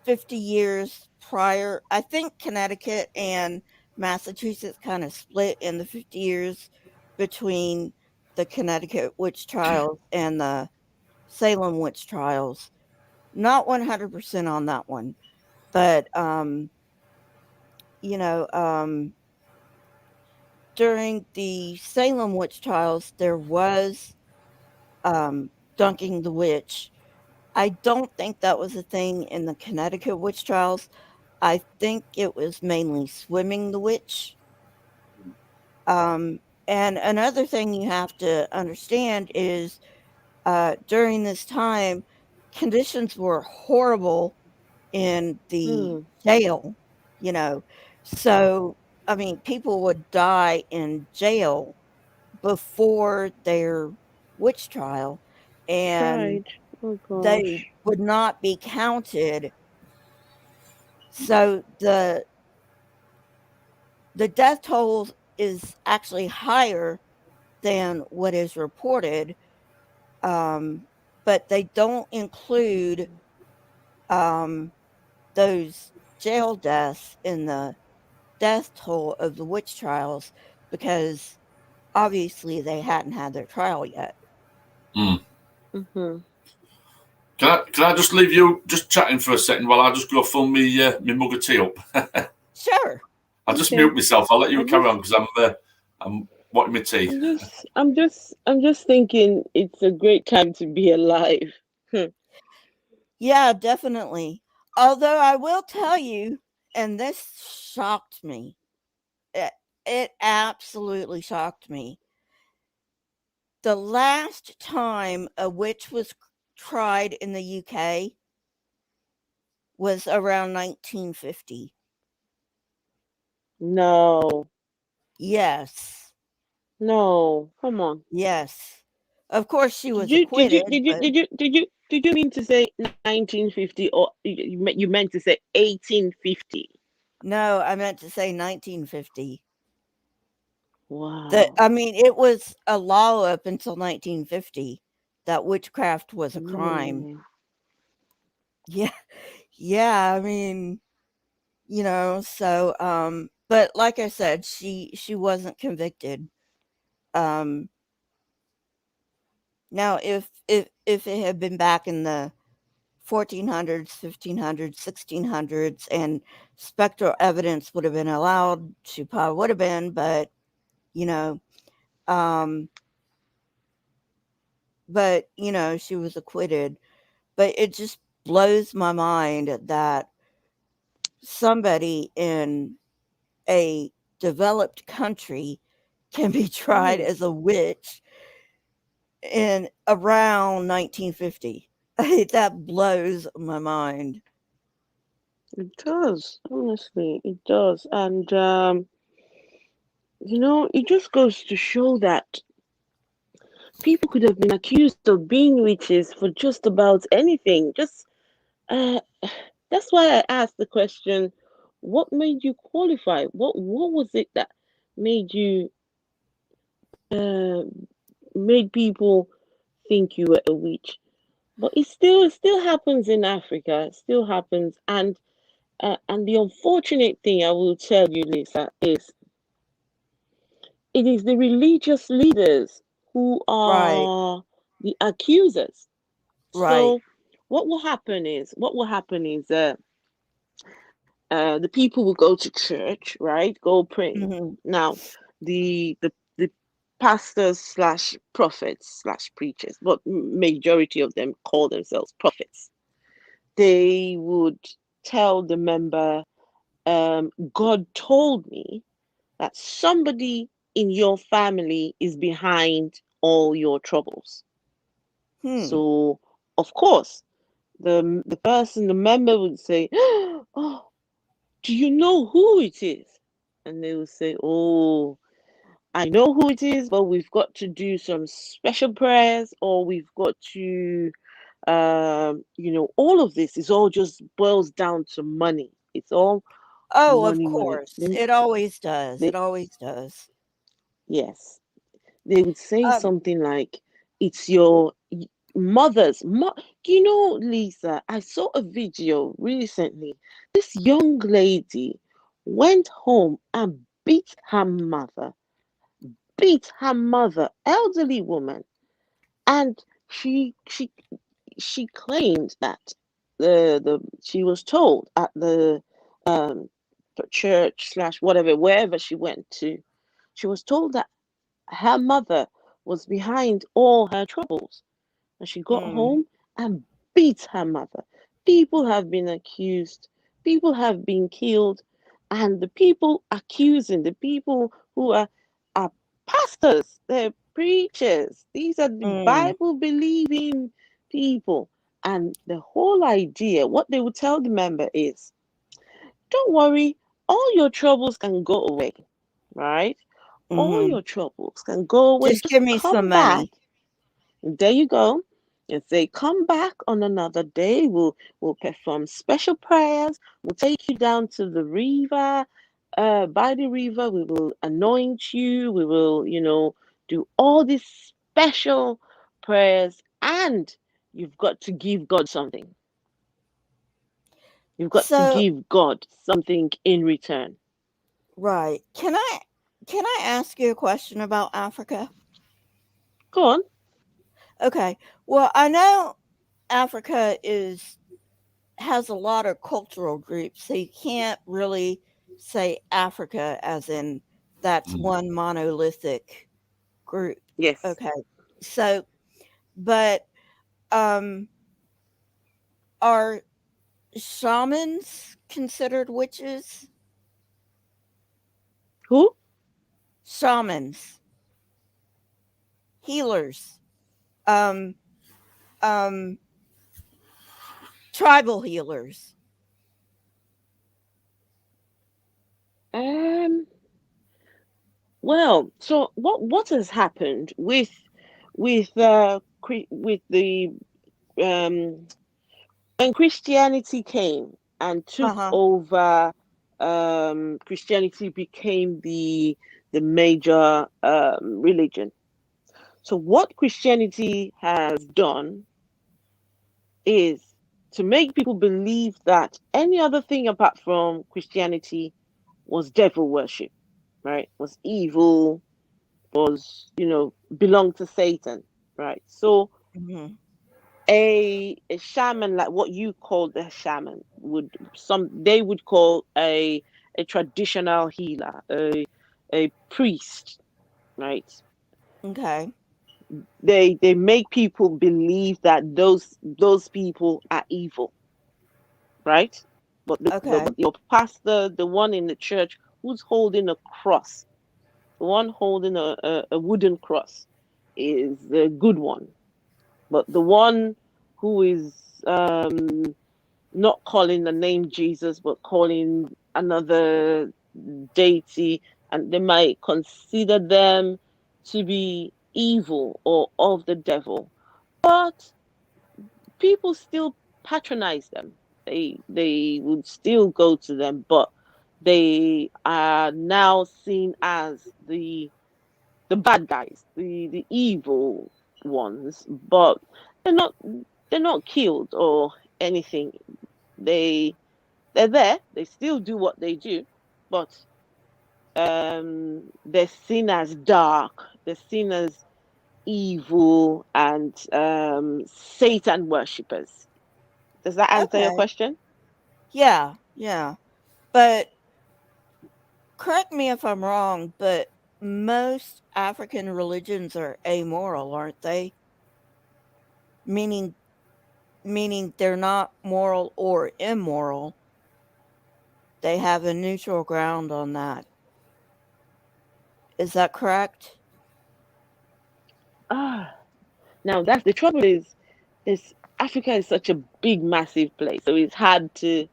50 years prior, I think Connecticut and Massachusetts kind of split in the 50 years between the Connecticut witch trials and the Salem witch trials. Not 100% on that one, but you know, during the Salem witch trials, there was dunking the witch. I don't think that was a thing in the Connecticut witch trials. I think it was mainly swimming the witch. And another thing you have to understand is during this time, conditions were horrible in the jail, you know. So, I mean, people would die in jail before their witch trial, and they would not be counted. So the death toll is actually higher than what is reported, but they don't include those jail deaths in the death toll of the witch trials because obviously they hadn't had their trial yet. Can I just leave you just chatting for a second while I just go fill me mug of tea up? Sure. I'll just mute myself. I'll let you carry on because I'm wanting my tea. I'm just thinking it's a great time to be alive. Yeah, definitely. Although I will tell you, and this shocked me. It absolutely shocked me. The last time a witch was tried in the UK was around 1950. No. Yes. No. Come on. Yes. Of course, she was acquitted. Did you mean to say 1950 or you meant to say 1850? No, I meant to say 1950. Wow. I mean, it was a law up until 1950 that witchcraft was a crime. Mm. Yeah. Yeah, I mean, so but like I said, she wasn't convicted. Um Now if it had been back in the 1400s, 1500s, 1600s and spectral evidence would have been allowed, she probably would have been, but you know, um she was acquitted. But it just blows my mind that somebody in a developed country can be tried Mm. as a witch in around 1950. That blows my mind. It does, honestly, it does. And it just goes to show that people could have been accused of being witches for just about anything. Just uh, that's why I asked the question, what made you qualify? What was it that made you uh, made people think you were a witch? But it still happens in Africa. It still happens, and the unfortunate thing I will tell you, Lisa, is it is the religious leaders who Right, are the accusers. right. So what will happen is the people will go to church, right? Go pray. Mhm. Now, the pastors slash prophets slash preachers, but majority of them call themselves prophets. They would tell the member, God told me that somebody in your family is behind all your troubles. Hmm. So, of course, the member would say, "Oh, do you know who it is?" And they will say, "Oh, I know who it is, but we've got to do some special prayers, or we've got to, all of this is all just boils down to money. It's all Oh, of money, money." course. It always does. It They, always does. yes, they would say Um, something like, "It's your mother's." Lisa, I saw a video recently. This young lady went home and beat her mother, elderly woman, and she claimed that the she was told at um the church slash whatever, wherever she went to, she was told that her mother was behind all her troubles, and she got mm, home and beat her mother. People have been accused, people have been killed, and the people accusing, the people who are pastors, they're preachers. These are the mm, Bible believing people. And the whole idea, what they would tell the member is, don't worry, all your troubles can go away, right? All mhm. your troubles can go away. Just Just give me some come back. money. There you go. And say, come back on another day. We'll perform special prayers. We'll take you down to the river. By the river, we will anoint you. We will, do all these special prayers. And you've got to give God something. You've got to So, give God something in return. right. Can I ask you a question about Africa? Go on. Okay. Well, I know Africa is has a lot of cultural groups, so you can't really say Africa as in that's Mm. one monolithic group. Yes. Okay. So, but um are shamans considered witches? Who? Shamans, healers, um um tribal healers. Um. Well, so what has happened with the um when Christianity came and took Uh-huh. over, Christianity became the major religion. So what Christianity has done is to make people believe that any other thing apart from Christianity was devil worship, right? Was evil, was, belonged to Satan, right? So Mhm. a shaman, like what you call the shaman, they would call a traditional healer, a priest, right? Okay. They make people believe that those people are evil, right? But Okay. your pastor, the one in the church who's holding a cross, the one holding a wooden cross, is the good one. But the one who is not calling the name Jesus, but calling another deity, and they might consider them to be evil or of the devil. But people still patronize them. They would still go to them, but they are now seen as the bad guys, the evil ones. But they're not they're not killed or anything. They they're there. They still do what they do, but they're seen as dark. They're seen as evil and Satan worshippers. Does that answer your Okay. question? Yeah. Yeah. But correct me if I'm wrong, but most African religions are amoral, aren't they? Meaning they're not moral or immoral. They have a neutral ground on that. Is that correct? Ah, now that's the trouble is Africa is such a big, massive place, so it's hard to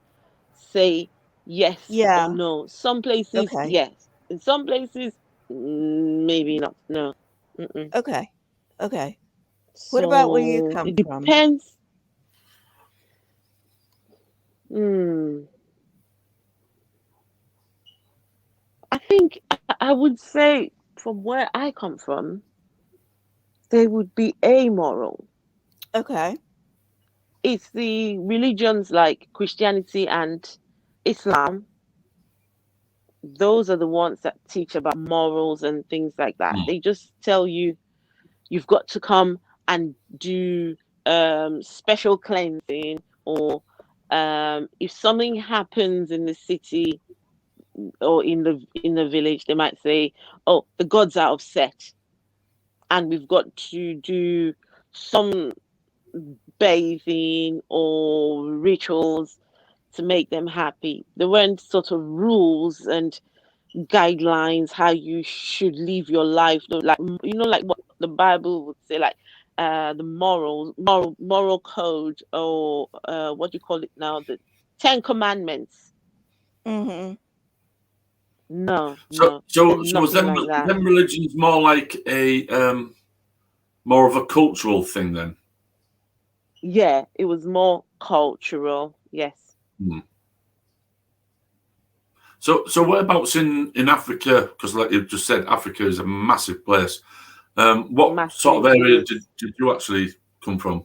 say yes or Yeah. no. Some places, Okay. yes. In some places, maybe not. No. Mm-mm. Okay. Okay. What about where you So come it from? depends. Hmm. I think I would say from where I come from, they would be amoral. Okay. It's the religions like Christianity and Islam. Those are the ones that teach about morals and things like that. Mm. They just tell you you've got to come and do special cleansing, or if something happens in the city or in the village, they might say, "Oh, the gods are upset, and we've got to do some bathing or rituals to make them happy." There weren't sort of rules and guidelines how you should live your life, like like what the Bible would say, like the moral code, or what do you call it now, the 10 Commandments. Mhm. No, So, no, they're so was nothing like that. them religions more like a more of a cultural thing then? Yeah, it was more cultural. Yes. Hmm. So whereabouts in Africa? Because like you just said, Africa is a massive place. What sort of Massive. It area is. did you actually come from?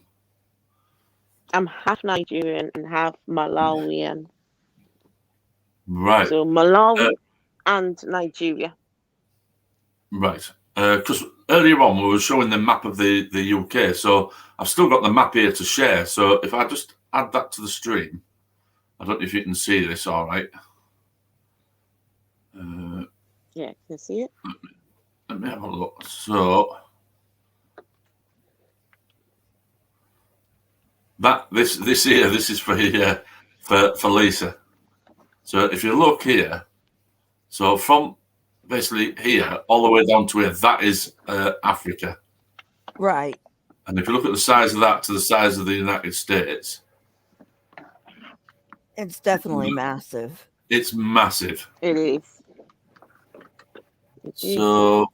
I'm half Nigerian and half Malawian. Right, So uh, Malawi and Nigeria. right. Because earlier on we were showing the map of the UK, so I've still got the map here to share. So if I just add that to the stream, I don't know if you can see this. All right. Yeah, you can see it. Let me have a look. So this here, this is for Lisa. So if you look here, so from basically here all the way down to here, that is Africa. Right. And if you look at the size of that to the size of the United States, It's definitely massive. it's massive. It is. It is. So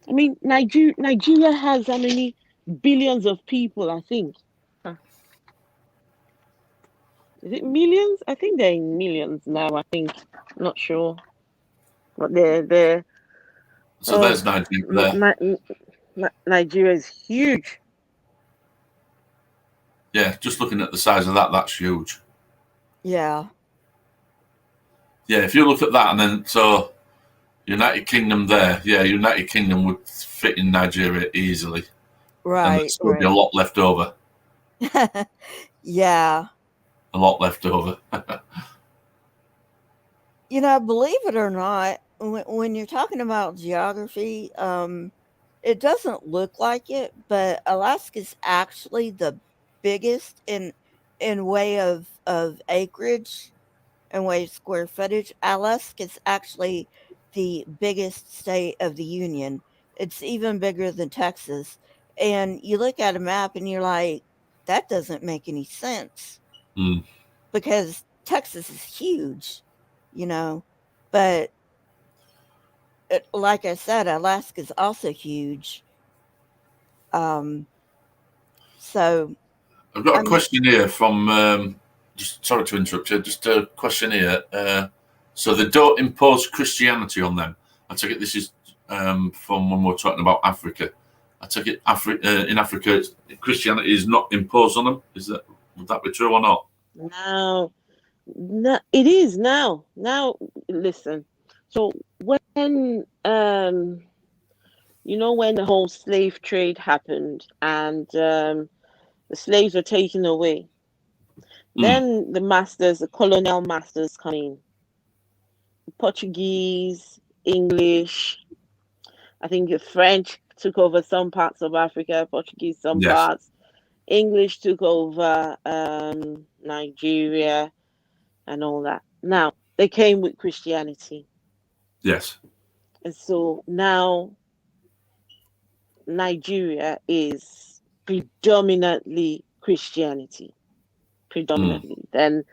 I mean, Nigeria has how many billions of people? I think. Huh. Is it millions? I think they're in millions now. I think. Not sure, but they're there's oh, Nigeria there. Nigeria is huge. Yeah, just looking at the size of that, that's huge. Yeah. Yeah, if you look at that and then so United Kingdom there, yeah, United Kingdom would fit in Nigeria easily, and Right. there'd still be a lot left over. Yeah. A lot left over. You know, believe it or not, when you're talking about geography, it doesn't look like it, but Alaska's actually the biggest in way of acreage and way of square footage. Alaska's actually the biggest state of the union. It's even bigger than Texas. And you look at a map and you're like, that doesn't make any sense Mm. because Texas is huge, you know. But like I said, Alaska's also huge. So I've got a I'm question here from. Just sorry to interrupt you. Just a question here. So they don't impose Christianity on them. I take it this is from when we're talking about Africa. I take it in Africa, Christianity is not imposed on them. Would that be true or not? Now, it is now. Now, listen. So when when the whole slave trade happened and the slaves were taken away, then the colonial masters come in. Portuguese, English, I think the French took over some parts of Africa, Portuguese some Yes. parts, English took over Nigeria and all that. Now, they came with Christianity. Yes. And so now Nigeria is predominantly Christianity. Predominantly. Then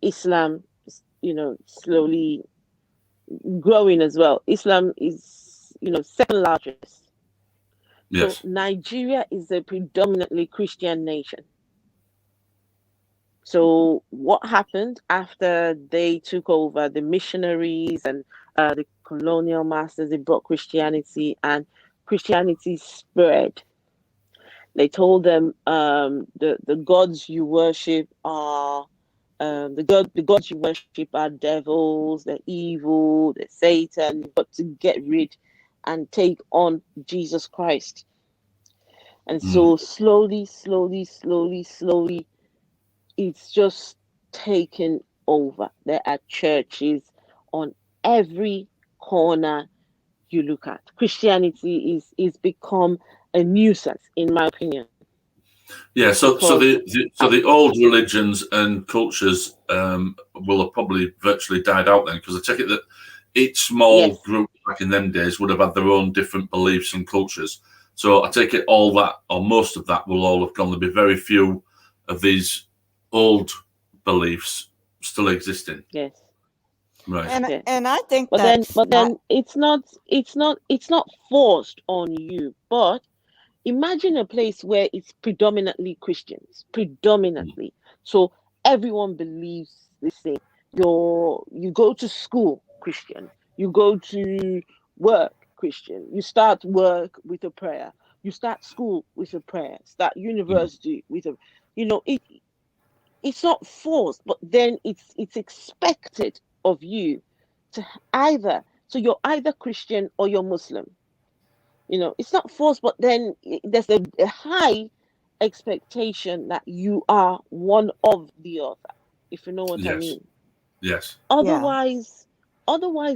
Islam, slowly growing as well. Islam is, second largest. Yes. So Nigeria is a predominantly Christian nation. So what happened after they took over, the missionaries and the colonial masters, they brought Christianity and Christianity spread. They told them the gods you worship are the gods you worship are devils, they're evil, they're Satan. You've got to get rid and take on Jesus Christ. And so slowly, it's just taken over. There are churches on every corner you look at. Christianity is become a nuisance, in my opinion. Yeah, so the old religions and cultures will have probably virtually died out then, because I take it that each small group back in them days would have had their own different beliefs and cultures. So I take it all that, or most of that, will all have gone. There'll be very few of these old beliefs still existing. Yes. Right. And I think but then it's not forced on you. But imagine a place where it's predominantly Christians, predominantly. So everyone believes the same. You go to school, Christian. You go to work, Christian. You start work with a prayer. You start school with a prayer. Start university with a, it's not forced, but then it's expected of you to so you're either Christian or you're Muslim. It's not forced, but then there's a high expectation that you are one of the other, if you know what I mean. Yes. Otherwise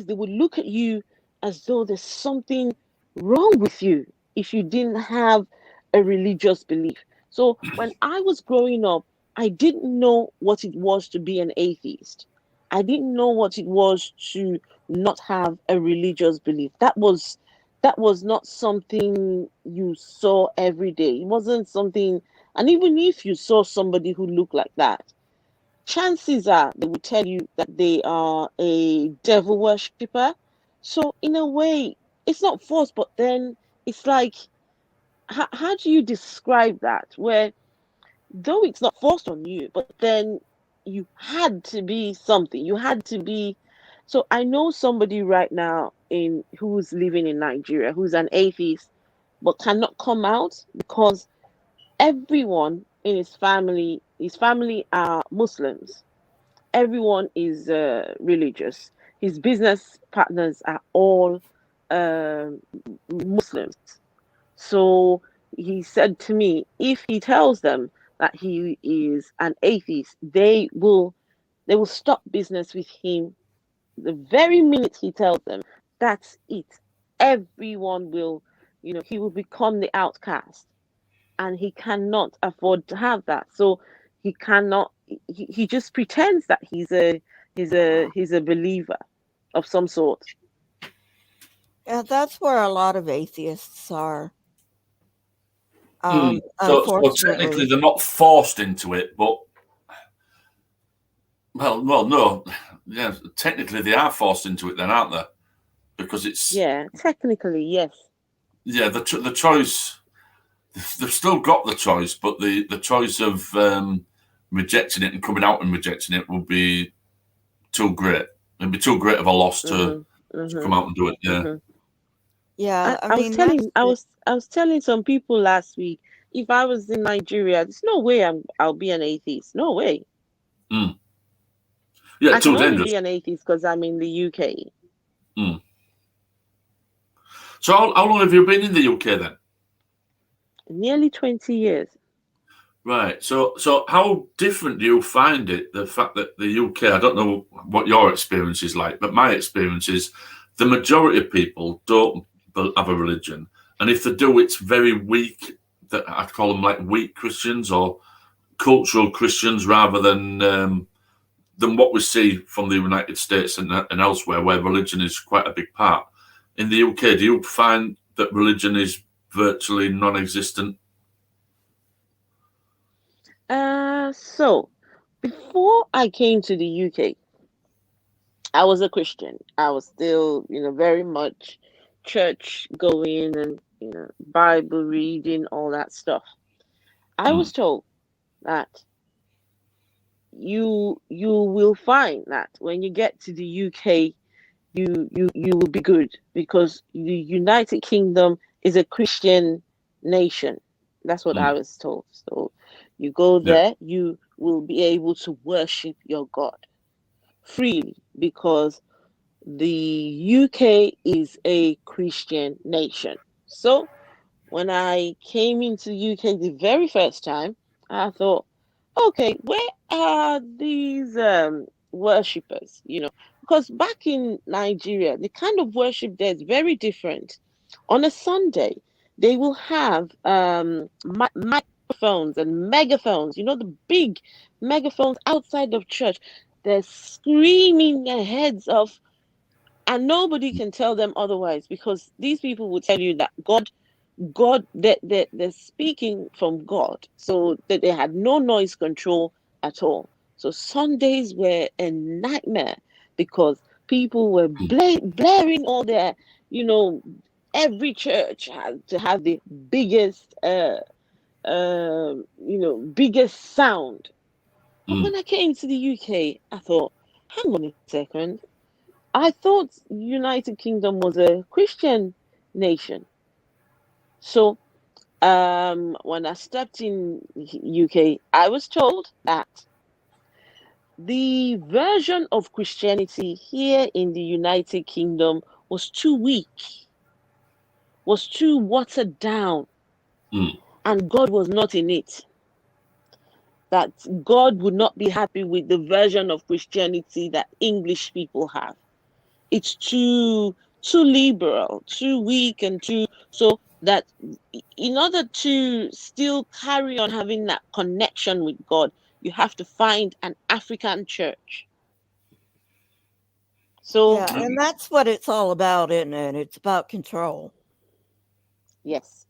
they would look at you as though there's something wrong with you if you didn't have a religious belief. So when I was growing up, I didn't know what it was to be an atheist. I didn't know what it was to not have a religious belief. That was not something you saw every day. It wasn't something, and even if you saw somebody who looked like that, chances are they would tell you that they are a devil worshipper. So in a way, it's not forced, but then it's like, how do you describe that? Where though it's not forced on you, but then you had to be something. You had to be. So I know somebody right now who's living in Nigeria, who's an atheist, but cannot come out because everyone in his family are Muslims. Everyone is religious. His business partners are all um Muslims. So he said to me, if he tells them that he is an atheist, they will stop business with him the very minute he tells them. That's it. Everyone will, he will become the outcast, and he cannot afford to have that. So he cannot. He just pretends that he's a believer of some sort. Yeah, that's where a lot of atheists are. So Unfortunately. technically they're not forced into it, but no, yeah, technically they are forced into it, then, aren't they? Because it's technically yes. Yeah, the choice. They've still got the choice, but the choice of rejecting it and coming out and rejecting it would be too great. It'd be too great of a loss to come out and do it. Yeah. Yeah, I was telling some people last week, if I was in Nigeria, there's no way I'll be an atheist. No way. Mm. Yeah, I too can only dangerous. be an atheist because I'm in the UK. Mm. So how long have you been in the UK then? Nearly 20 years. Right. So how different do you find it? The fact that the UK, I don't know what your experience is like, but my experience is the majority of people don't have a religion, and if they do, it's very weak. That I call them like weak Christians or cultural Christians, rather than what we see from the United States and elsewhere, where religion is quite a big part. In the UK, do you find that religion is virtually non-existent? So before I came to the UK, I was a Christian. I was still, very much church going and, Bible reading, all that stuff. I was told that you will find that when you get to the UK, you will be good because the United Kingdom is a Christian nation. That's what I was told. So you go there, you will be able to worship your God freely because the UK is a Christian nation. So when I came into the UK the very first time, I thought, okay, where are these worshippers? Because back in Nigeria, the kind of worship there is very different. On a Sunday, they will have microphones and megaphones, the big megaphones outside of church. They're screaming their heads off, and nobody can tell them otherwise because these people will tell you that God, they're speaking from God, so that they had no noise control at all. So Sundays were a nightmare because people were blaring all their, every church had to have the biggest, biggest sound. But when I came to the UK, I thought, hang on a second. I thought United Kingdom was a Christian nation. So when I stepped in UK, I was told that the version of Christianity here in the United Kingdom was too weak, was too watered down, and God was not in it. That God would not be happy with the version of Christianity that English people have. It's too liberal, too weak, and too so that in order to still carry on having that connection with God, you have to find an African church. So yeah, and that's what it's all about, isn't it? It's about control. Yes.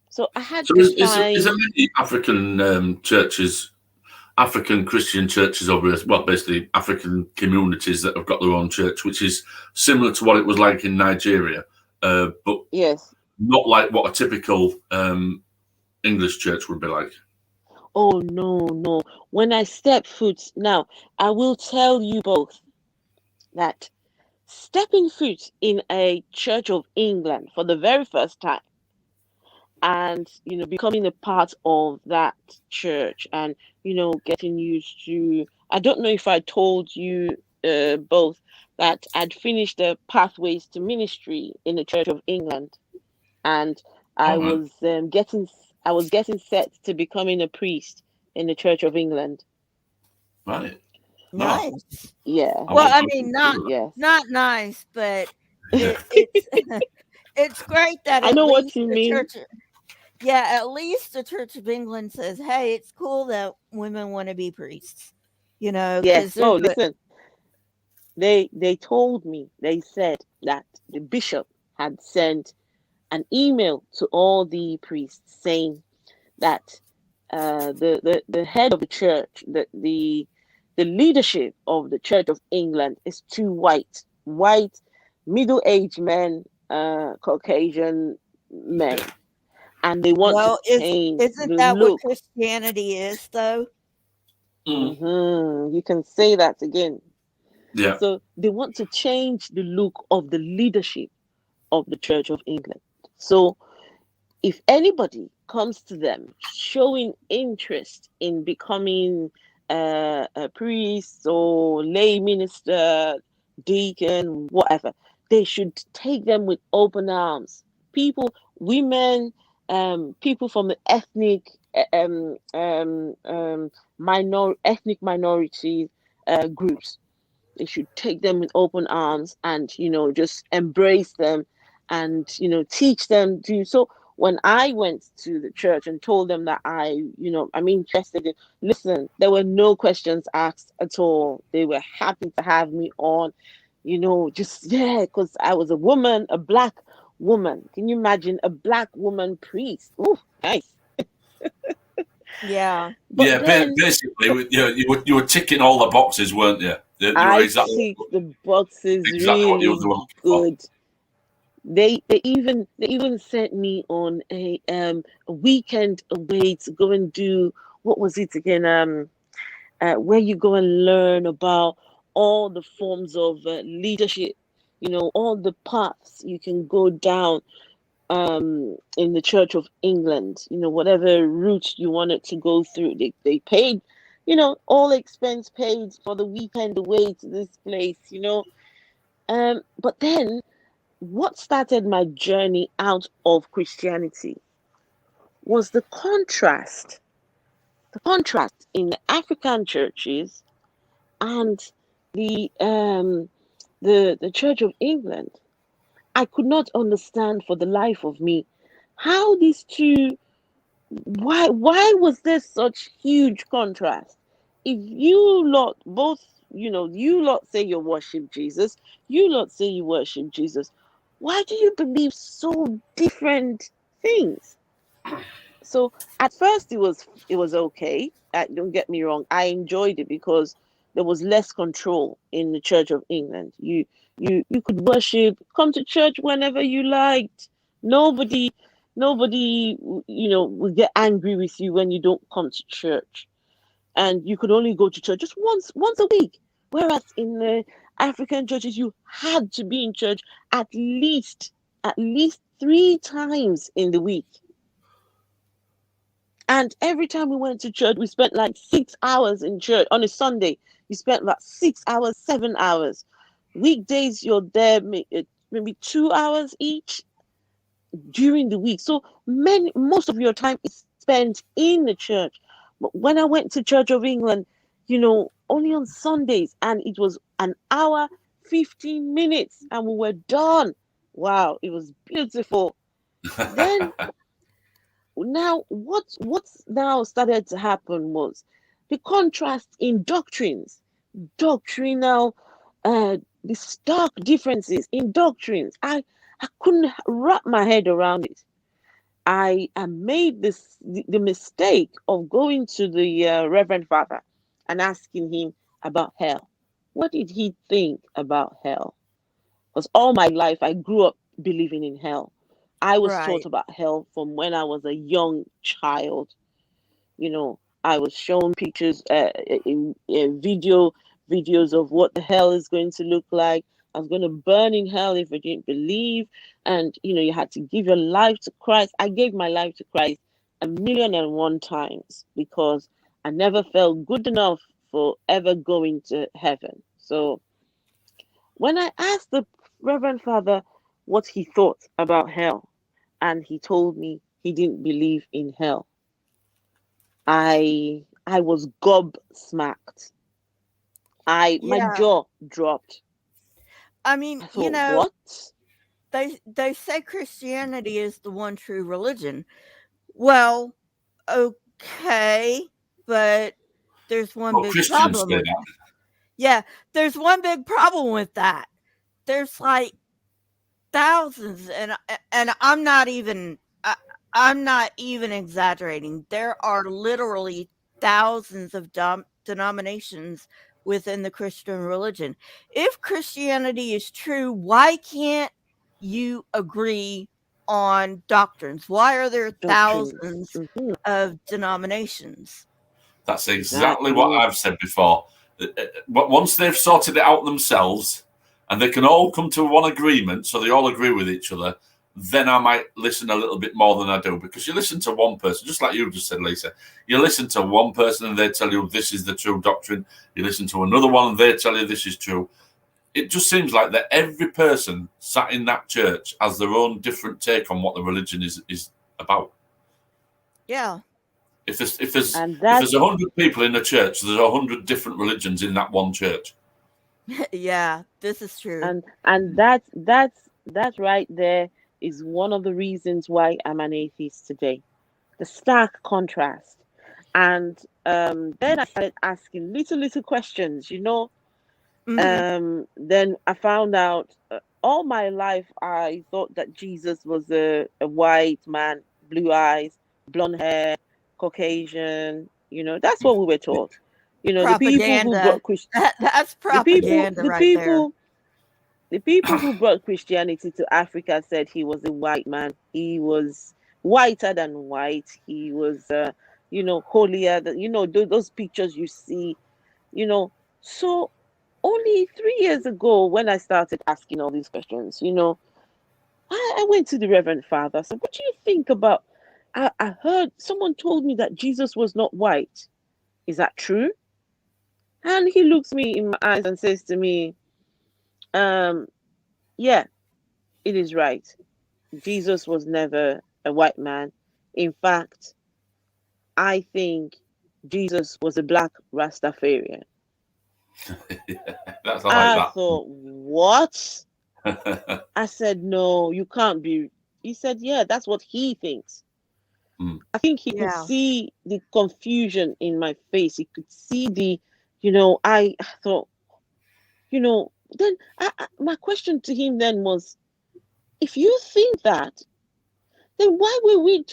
So I had So to is find. there many African churches, African Christian churches over here? Well, basically African communities that have got their own church, which is similar to what it was like in Nigeria, but yes, not like what a typical English church would be like. Oh no. When I step foot now, I will tell you both that stepping foot in a Church of England for the very first time, and becoming a part of that church, and getting used to, I don't know if I told you both that I'd finished the Pathways to Ministry in the Church of England, and I All right. was getting set to becoming a priest in the Church of England. Right. No, Nice. Yeah. Well, I wasn't mean, sure of Yes. not nice, but that. it's it's great that I at know what least you the mean. church, yeah, at least the Church of England says, "Hey, it's cool that women want to be priests," because Yes. there's Oh, a listen. They told me, they said that the bishop had sent an email to all the priests saying that the head of the church, the leadership of the Church of England is too white, middle-aged men, Caucasian men, Yeah. and they want to well, change isn't the that what look. Christianity is, though? You can say that again. Yeah. So they want to change the look of the leadership of the Church of England. So if anybody comes to them showing interest in becoming a priest or lay minister, deacon, whatever, they should take them with open arms. People, women, people from the ethnic ethnic minority groups. They should take them with open arms and just embrace them and teach them to. So when I went to the church and told them that I'm interested in, listen, there were no questions asked at all. They were happy to have me on, just, yeah, because I was a woman, a black woman. Can you imagine a black woman priest? Ooh, nice. Yeah. But Yeah. then Basically, you were ticking all the boxes, weren't you? You were I exactly ticked the boxes what you were really looking for. good. They even sent me on a weekend away to go and do, what was it again, where you go and learn about all the forms of leadership, all the paths you can go down in the Church of England, whatever route you wanted to go through. They paid, all expense paid for the weekend away to this place. But then what started my journey out of Christianity was the contrast in the African churches and the Church of England. I could not understand for the life of me how these two, why was there such huge contrast? If you lot both, you lot say you worship Jesus, you lot say you worship Jesus, why do you believe so different things? So at first it was okay. Don't get me wrong, I enjoyed it because there was less control in the Church of England. You could worship, come to church whenever you liked. Nobody nobody would get angry with you when you don't come to church, and you could only go to church just once a week, whereas in the African churches you had to be in church at least 3 times in the week. And every time we went to church, we spent like 6 hours in church. On a Sunday, you spent about 6 hours, 7 hours. Weekdays, you're there maybe 2 hours each during the week. So most of your time is spent in the church. But when I went to Church of England, only on Sundays, and it was an hour, 15 minutes, and we were done. Wow, it was beautiful. Then now what's now started to happen was the contrast in doctrinal the stark differences in doctrines. I couldn't wrap my head around it. I made the mistake of going to the Reverend Father and asking him about hell. What did he think about hell? Because all my life I grew up believing in hell. I was taught Right. about hell from when I was a young child. I was shown pictures, in videos of what the hell is going to look like. I was going to burn in hell if I didn't believe. And, you had to give your life to Christ. I gave my life to Christ 1,000,001 times because I never felt good enough for ever going to heaven. So when I asked the Reverend Father what he thought about hell, and he told me he didn't believe in hell, I was gobsmacked. My Yeah. jaw dropped. I mean, I thought, what? they say Christianity is the one true religion. Well, okay, but there's one big Christians problem say with that. Yeah, there's one big problem with that. There's like thousands, and I'm not even I'm not even exaggerating. There are literally thousands of denominations within the Christian religion. If Christianity is true, why can't you agree on doctrines? Why are there Doctrines. thousands of denominations? That's exactly what I've said before. But once they've sorted it out themselves and they can all come to one agreement, so they all agree with each other, then I might listen a little bit more than I do. Because you listen to one person, just like you just said, Lisa, you listen to one person and they tell you this is the true doctrine. You listen to another one and they tell you this is true. It just seems like that every person sat in that church has their own different take on what the religion is about. Yeah. If there's 100 people in a church, there's 100 different religions in that one church. Yeah, this is true. And that's right there is one of the reasons why I'm an atheist today. The stark contrast. And then I started asking little questions, Then I found out all my life I thought that Jesus was a white man, blue eyes, blonde hair, Caucasian. That's what we were taught. The people who brought That's propaganda the people who brought Christianity to Africa said he was a white man. He was whiter than white. He was, holier than, those pictures you see, So only 3 years ago, when I started asking all these questions, I went to the Reverend Father. I said, what do you think about? I heard someone told me that Jesus was not white. Is that true? And he looks me in my eyes and says to me, yeah, it is right. Jesus was never a white man. In fact, I think Jesus was a black Rastafarian. I thought, what? I said, no, you can't be. He said, yeah, that's what he thinks. I think he could see the confusion in my face. He could see the, I thought, then my question to him then was, if you think that, then why were we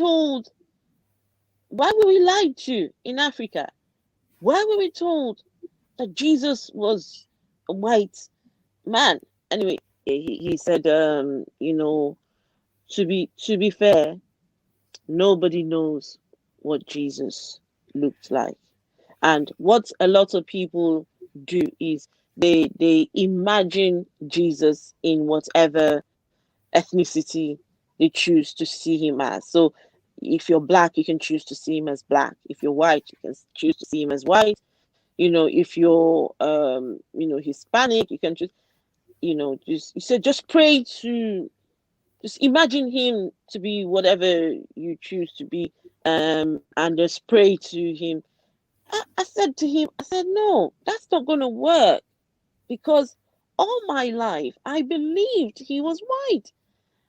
lied to in Africa? Why were we told that Jesus was a white man? Anyway, he said, to be fair, nobody knows what Jesus looked like. And what a lot of people do is they imagine Jesus in whatever ethnicity they choose to see him as. So if you're black, you can choose to see him as black. If you're white, you can choose to see him as white. If you're Hispanic, you can choose, just pray to, just imagine him to be whatever you choose to be, and just pray to him. I said to him, no, that's not going to work, because all my life I believed he was white.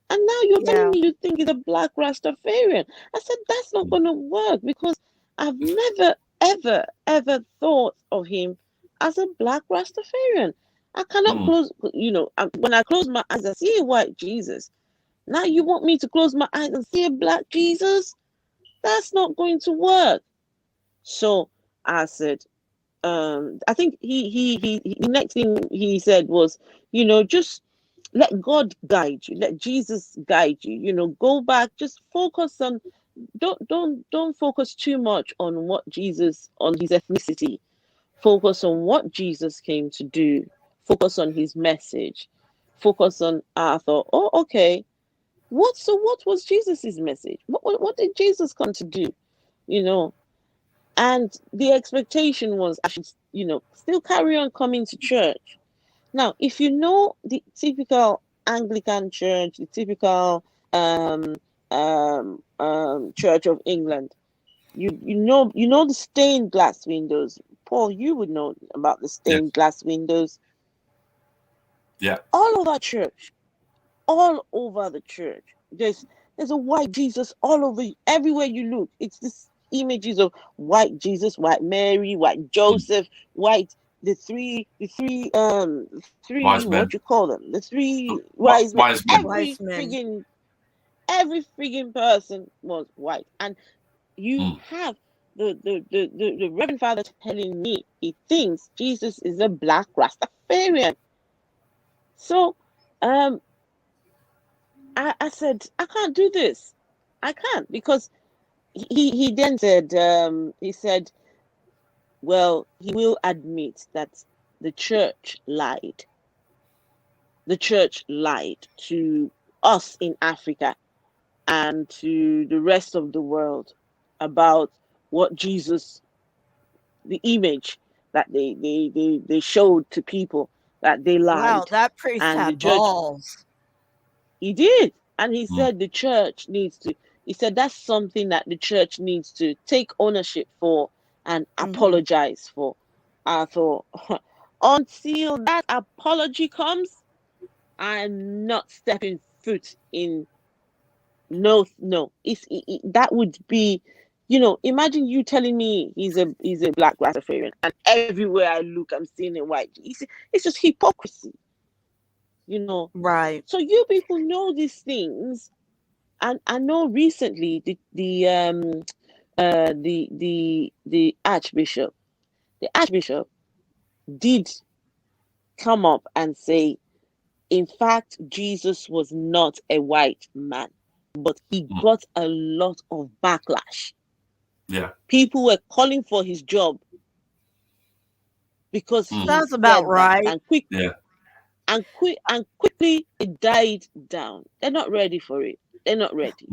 And now you're telling me you think he's a black Rastafarian. I said, that's not going to work, because I've never, ever, ever thought of him as a black Rastafarian. I cannot close, when I close my eyes, I see a white Jesus. Now you want me to close my eyes and see a black Jesus? That's not going to work. So I said, I think he the next thing he said was, just let God guide you, let Jesus guide you, go back, just focus on, don't focus too much on what Jesus, on his ethnicity. Focus on what Jesus came to do. Focus on his message. focus on Arthur. Oh, okay. What was Jesus's message? What did Jesus come to do? And the expectation was I should, still carry on coming to church. Now, if you know the typical Anglican church, the typical Church of England, you know the stained glass windows. Paul, you would know about the stained glass windows. Yeah. All over the church. There's a white Jesus all over, everywhere you look. It's this images of white Jesus, white Mary, white Joseph, white the three wise men. what you call them? The three wise men. Every friggin' person was white. And you have the Reverend Father telling me he thinks Jesus is a black Rastafarian. So I said, I can't do this. I can't, because he then said, he said, well, he will admit that the church lied. The church lied to us in Africa and to the rest of the world about what Jesus, the image that they showed to people, that they lied. Wow, that priest had balls. He did. And he said the church needs to, he said that's something that the church needs to take ownership for and apologize for. I thought, until that apology comes, I'm not stepping foot in. No. That would be, imagine you telling me he's a black Rastafarian, and everywhere I look, I'm seeing a white. It's just hypocrisy, Right. So you people know these things, and I know recently the Archbishop did come up and say, in fact, Jesus was not a white man, but he got a lot of backlash. Yeah. People were calling for his job because that's about right. And quickly it died down. They're not ready for it. They're not ready.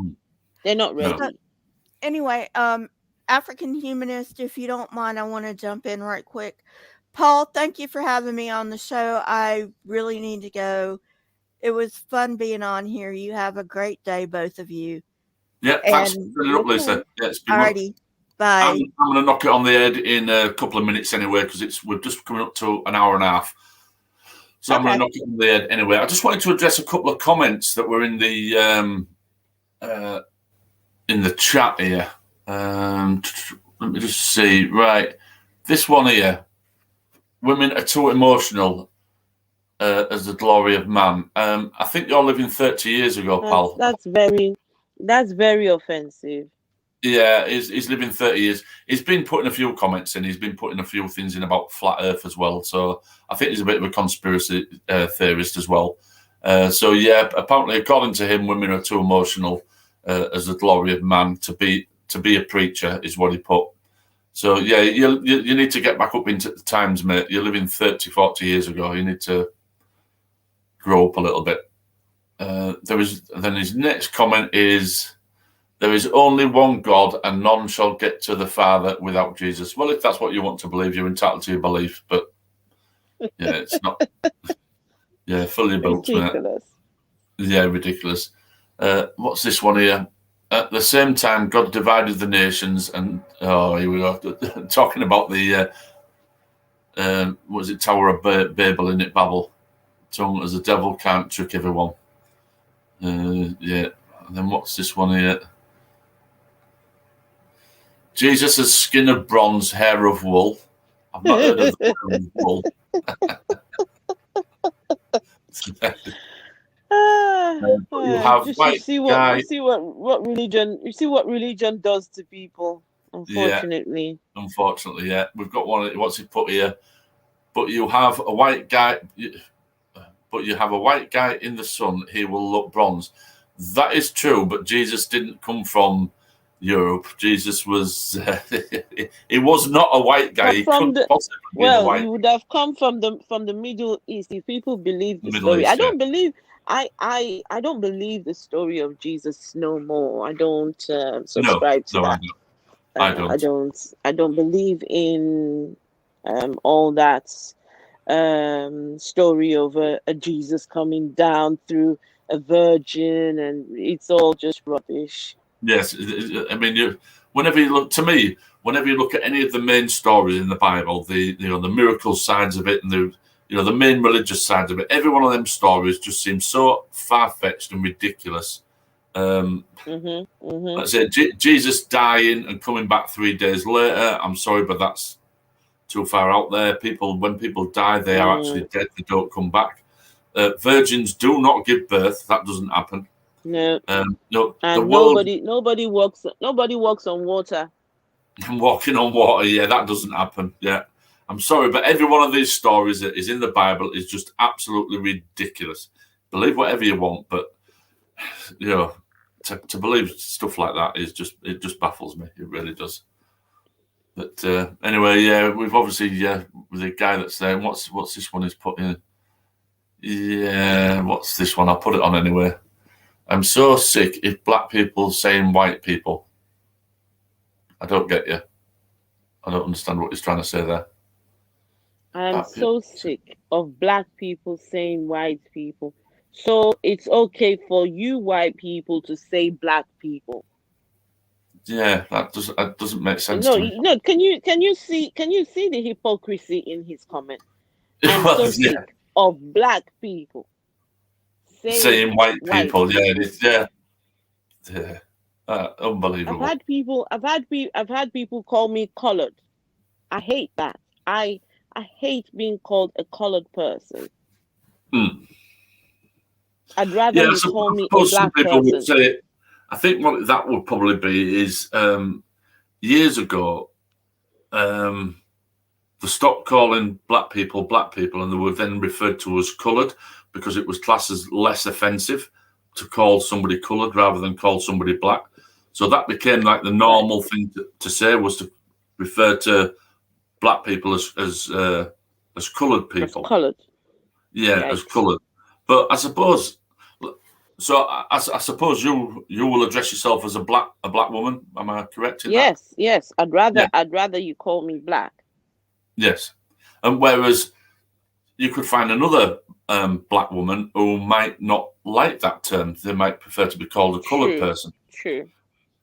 No. Anyway, African Humanist, if you don't mind, I want to jump in right quick. Paul, thank you for having me on the show. I really need to go. It was fun being on here. You have a great day, both of you. Yeah, thanks for turning up, Lisa. Yeah, it's been alrighty. Bye. I'm going to knock it on the head in a couple of minutes anyway, because we're just coming up to an hour and a half. So I'm going to knock it on the head anyway. I just wanted to address a couple of comments that were in the chat here. Let me just see. Right, this one here. Women are too emotional as the glory of man. I think you're living 30 years ago, pal. That's very offensive. Yeah, he's living 30 years. He's been putting a few comments in. He's been putting a few things in about flat Earth as well. So I think he's a bit of a conspiracy theorist as well. So yeah, apparently, according to him, women are too emotional as the glory of man to be a preacher, is what he put. So yeah, you need to get back up into the times, mate. You're living 30, 40 years ago. You need to grow up a little bit. Then his next comment is, there is only one God and none shall get to the Father without Jesus. Well, if that's what you want to believe, you're entitled to your belief. But yeah, it's not. Yeah, fully built. Ridiculous. Yeah, ridiculous. What's this one here? At the same time, God divided the nations, and here we go. Talking about the Tower of Babel, in it, Babel. Tongue as the devil can't trick everyone. Yeah. And then what's this one here? Jesus has skin of bronze, hair of wool. I've not heard of the hair of wool. You see what religion does to people, unfortunately. Yeah, unfortunately, yeah. We've got one. What's he put here? But you have a white guy. But you have a white guy in the sun. He will look bronze. That is true. But Jesus didn't come from Europe. Jesus was he was not a white guy. He From couldn't the possibly be a well, white he would have come from the Middle East. If people believe the Middle story, East. I don't believe. I don't believe the story of Jesus no more. I don't subscribe to No, that. I don't. I don't believe in all that story of a Jesus coming down through a virgin, and it's all just rubbish. Yes, I mean, whenever you look at any of the main stories in the Bible, the miracle sides of it, and the main religious sides of it, every one of them stories just seems so far fetched and ridiculous. Let's say Jesus dying and coming back 3 days later. I'm sorry, but that's too far out there. When people die, they are actually dead. They don't come back. Virgins do not give birth. That doesn't happen. No. No, And the world nobody walks on water. and walking on water, yeah, that doesn't happen. Yeah, I'm sorry, but every one of these stories that is in the Bible is just absolutely ridiculous. Believe whatever you want, but to believe stuff like that it just baffles me. It really does. But anyway, yeah, we've obviously the guy that's there. What's this one he's put in? Yeah, what's this one? I'll put it on anyway. I'm so sick if black people saying white people. I don't get you. I don't understand what he's trying to say there. I'm so sick of black people saying white people. So it's okay for you white people to say black people. Yeah, that doesn't make sense to me. No. Can you see the hypocrisy in his comment? I'm so sick of black people saying white people. Yeah, unbelievable. I've had people call me colored. I hate that. I hate being called a colored person. I'd rather you call me a black person. Would say, I think what that would probably be is years ago, they stopped calling black people, and they were then referred to as coloured because it was classed as less offensive to call somebody coloured rather than call somebody black. So that became like the normal thing to say, was to refer to black people as coloured people. As coloured. Yeah, as coloured. But I suppose. So I suppose you will address yourself as a black woman. Am I correct in that? Yes. I'd rather you call me black. Yes, and whereas you could find another black woman who might not like that term. They might prefer to be called a coloured person. True.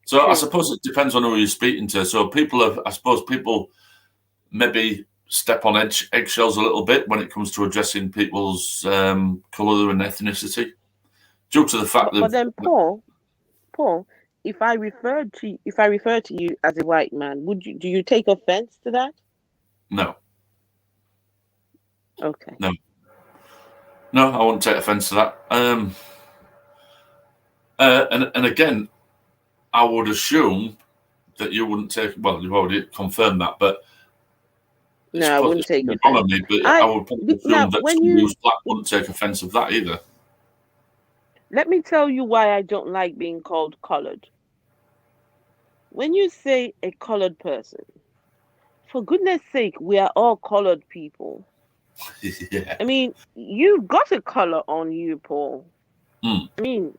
So True. I suppose it depends on who you're speaking to. So people maybe step on eggshells a little bit when it comes to addressing people's colour and ethnicity, due to the fact that. But then, Paul, if I refer to you as a white man, do you take offense to that? No. Okay. No, I won't take offence to that. And again, I would assume that you wouldn't take. Well, you've already confirmed that, but no, I wouldn't take offence. I would probably assume that somebody who's black wouldn't take offence of that either. Let me tell you why I don't like being called coloured. When you say a coloured person, for goodness sake, we are all coloured people. Yeah. I mean, you've got a colour on you, Paul. I mean,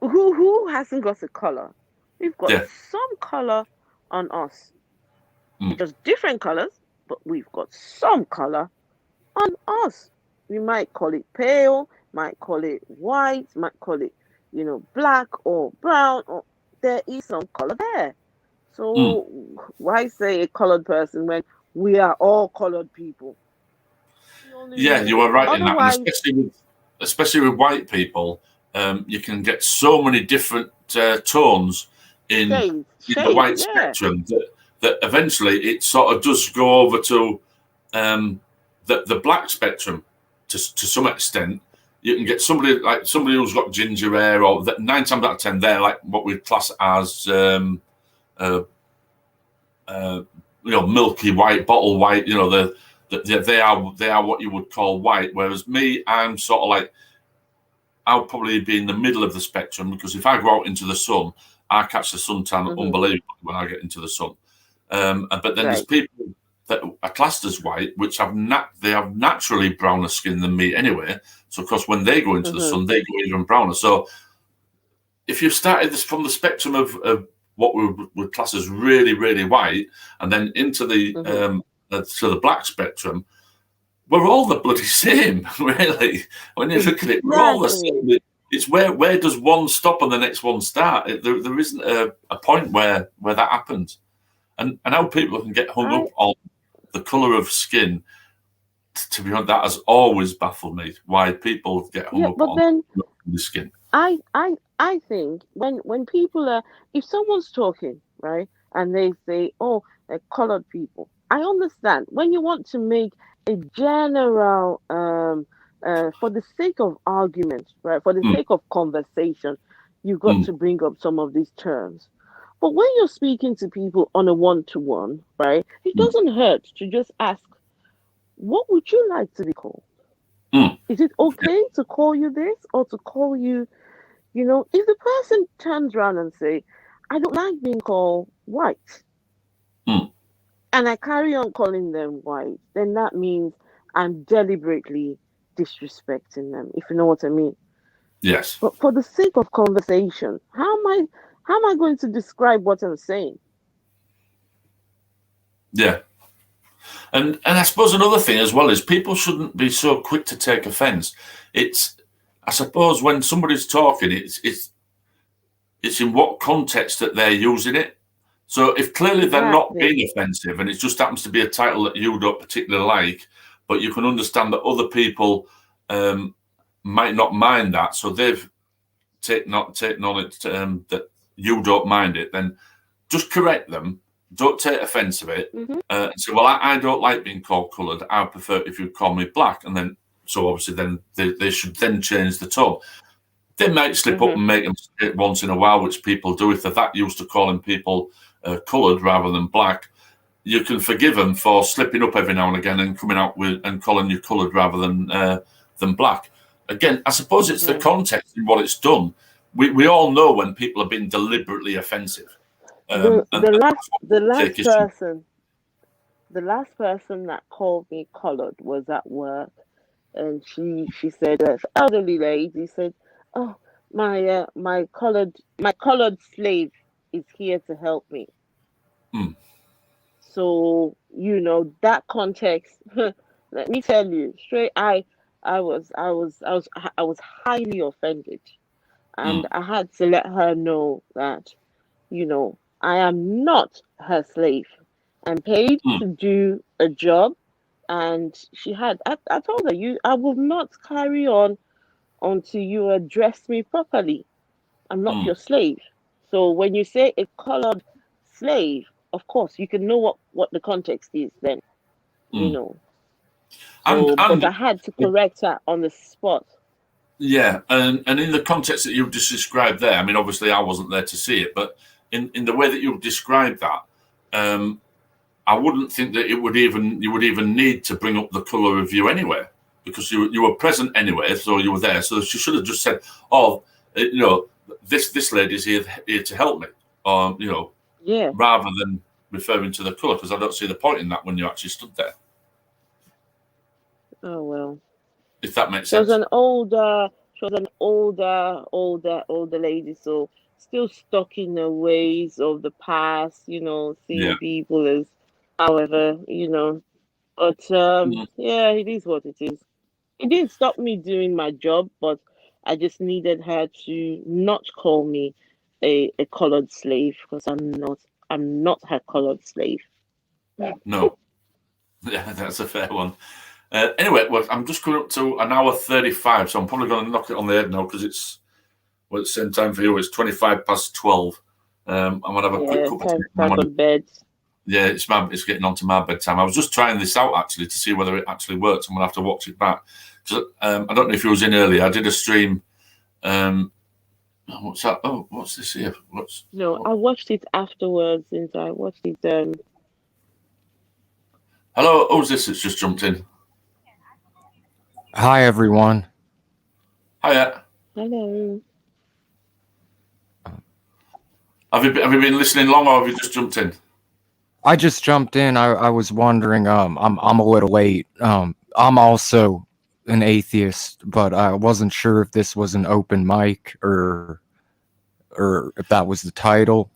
who hasn't got a colour? We've got some colour on us. Just different colours, but we've got some colour on us. We might call it pale, might call it white, might call it, black or brown, or there is some colour there. So why say a coloured person when we are all coloured people? Yeah, you are right in that. And especially with white people, you can get so many different tones in the white spectrum that eventually it sort of does go over to the black spectrum to some extent. You can get somebody who's got ginger hair, or 9 times out of 10 they're like what we class as milky white, bottle white. They are what you would call white. Whereas me, I'm sort of like I'll probably be in the middle of the spectrum, because if I go out into the sun, I catch the suntan unbelievably when I get into the sun. But then there's people that are classed as white, which they have naturally browner skin than me anyway. So of course, when they go into the sun, they go even browner. So if you started this from the spectrum of what we would class as really, really white, and then into the to the black spectrum, we're all the bloody same, really. When you look at it, we're all the same. It's where does one stop and the next one start? There isn't a point where that happens. And how people can get hung up on the colour of skin, to be honest, that has always baffled me. Why people get hung up on the skin. I think when people are, if someone's talking, right, and they say, oh, they're coloured people, I understand. When you want to make a general, for the sake of argument, right, for the sake of conversation, you've got to bring up some of these terms. But when you're speaking to people on a one-to-one, right, it doesn't hurt to just ask, what would you like to be called? Is it okay to call you this or to call you, if the person turns around and say, I don't like being called white, and I carry on calling them white, then that means I'm deliberately disrespecting them, if you know what I mean. Yes. But for the sake of conversation, how am I going to describe what I'm saying? Yeah. And I suppose another thing as well is people shouldn't be so quick to take offence. I suppose when somebody's talking, it's in what context that they're using it. So if clearly they're not being offensive, and it just happens to be a title that you don't particularly like, but you can understand that other people might not mind that, so they've taken on it that you don't mind it, then just correct them. Don't take offence of it. And say, well, I don't like being called coloured. I prefer it if you call me black. And then, so obviously, then they should then change the tone. They might slip up and make a mistake once in a while, which people do. If they're that used to calling people coloured rather than black, you can forgive them for slipping up every now and again and coming out with and calling you coloured rather than black. Again, I suppose it's the context in what it's done. We all know when people are being deliberately offensive. The last person that called me coloured was at work, and she said, elderly lady said, oh, my coloured slave is here to help me. So that context. Let me tell you straight. I was highly offended, and I had to let her know that I am not her slave. I'm paid to do a job, and I told her, I will not carry on until you address me properly. I'm not your slave. So when you say a colored slave, of course you can know what the context is then. So, but I had to correct her on the spot. Yeah, and in the context that you've just described there, I mean, obviously I wasn't there to see it, but in the way that you've described that, I wouldn't think that you would even need to bring up the colour of you anyway, because you were present anyway, so you were there. So she should have just said, "Oh, this lady's here to help me," or rather than referring to the colour, because I don't see the point in that when you actually stood there. Oh well. If that makes sense. She was an older lady, so still stuck in the ways of the past, seeing people as however, But it is what it is. It didn't stop me doing my job, but I just needed her to not call me a colored slave, because I'm not her colored slave. No. Yeah, that's a fair one. Anyway, well, I'm just coming up to an hour 35, so I'm probably going to knock it on the head now, because it's the same time for you. It's 12:25. I'm going to have a quick cup of tea. Bed. Yeah, it's getting on to my bedtime. I was just trying this out actually to see whether it actually works. I'm going to have to watch it back. I don't know if you was in earlier. I did a stream. What's that? Oh, what's this here? I watched it afterwards. Since I watched it. Hello, who's this that's just jumped in? Hi, everyone. Hiya. Hello. Have you been listening long, or have you just jumped in? I just jumped in. I was wondering. I'm a little late. I'm also an atheist, but I wasn't sure if this was an open mic or if that was the title.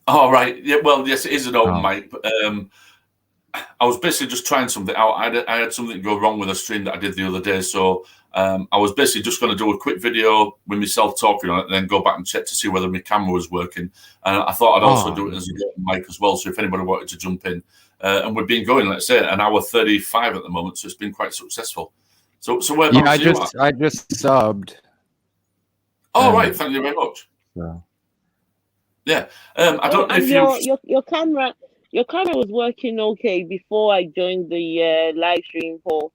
Oh, right. Yeah. Well, yes, it is an open Oh. mic. But, I was basically just trying something out. I had something go wrong with a stream that I did the other day, so I was basically just going to do a quick video with myself talking on it, and then go back and check to see whether my camera was working. And I thought I'd also do it as an open mic as well. So if anybody wanted to jump in, and we've been going, let's say, an hour 35 at the moment, so it's been quite successful. So where Yeah, are you at? I just subbed. Oh, right. Thank you very much. So. Yeah. I don't know if your camera was working okay before I joined the live stream for.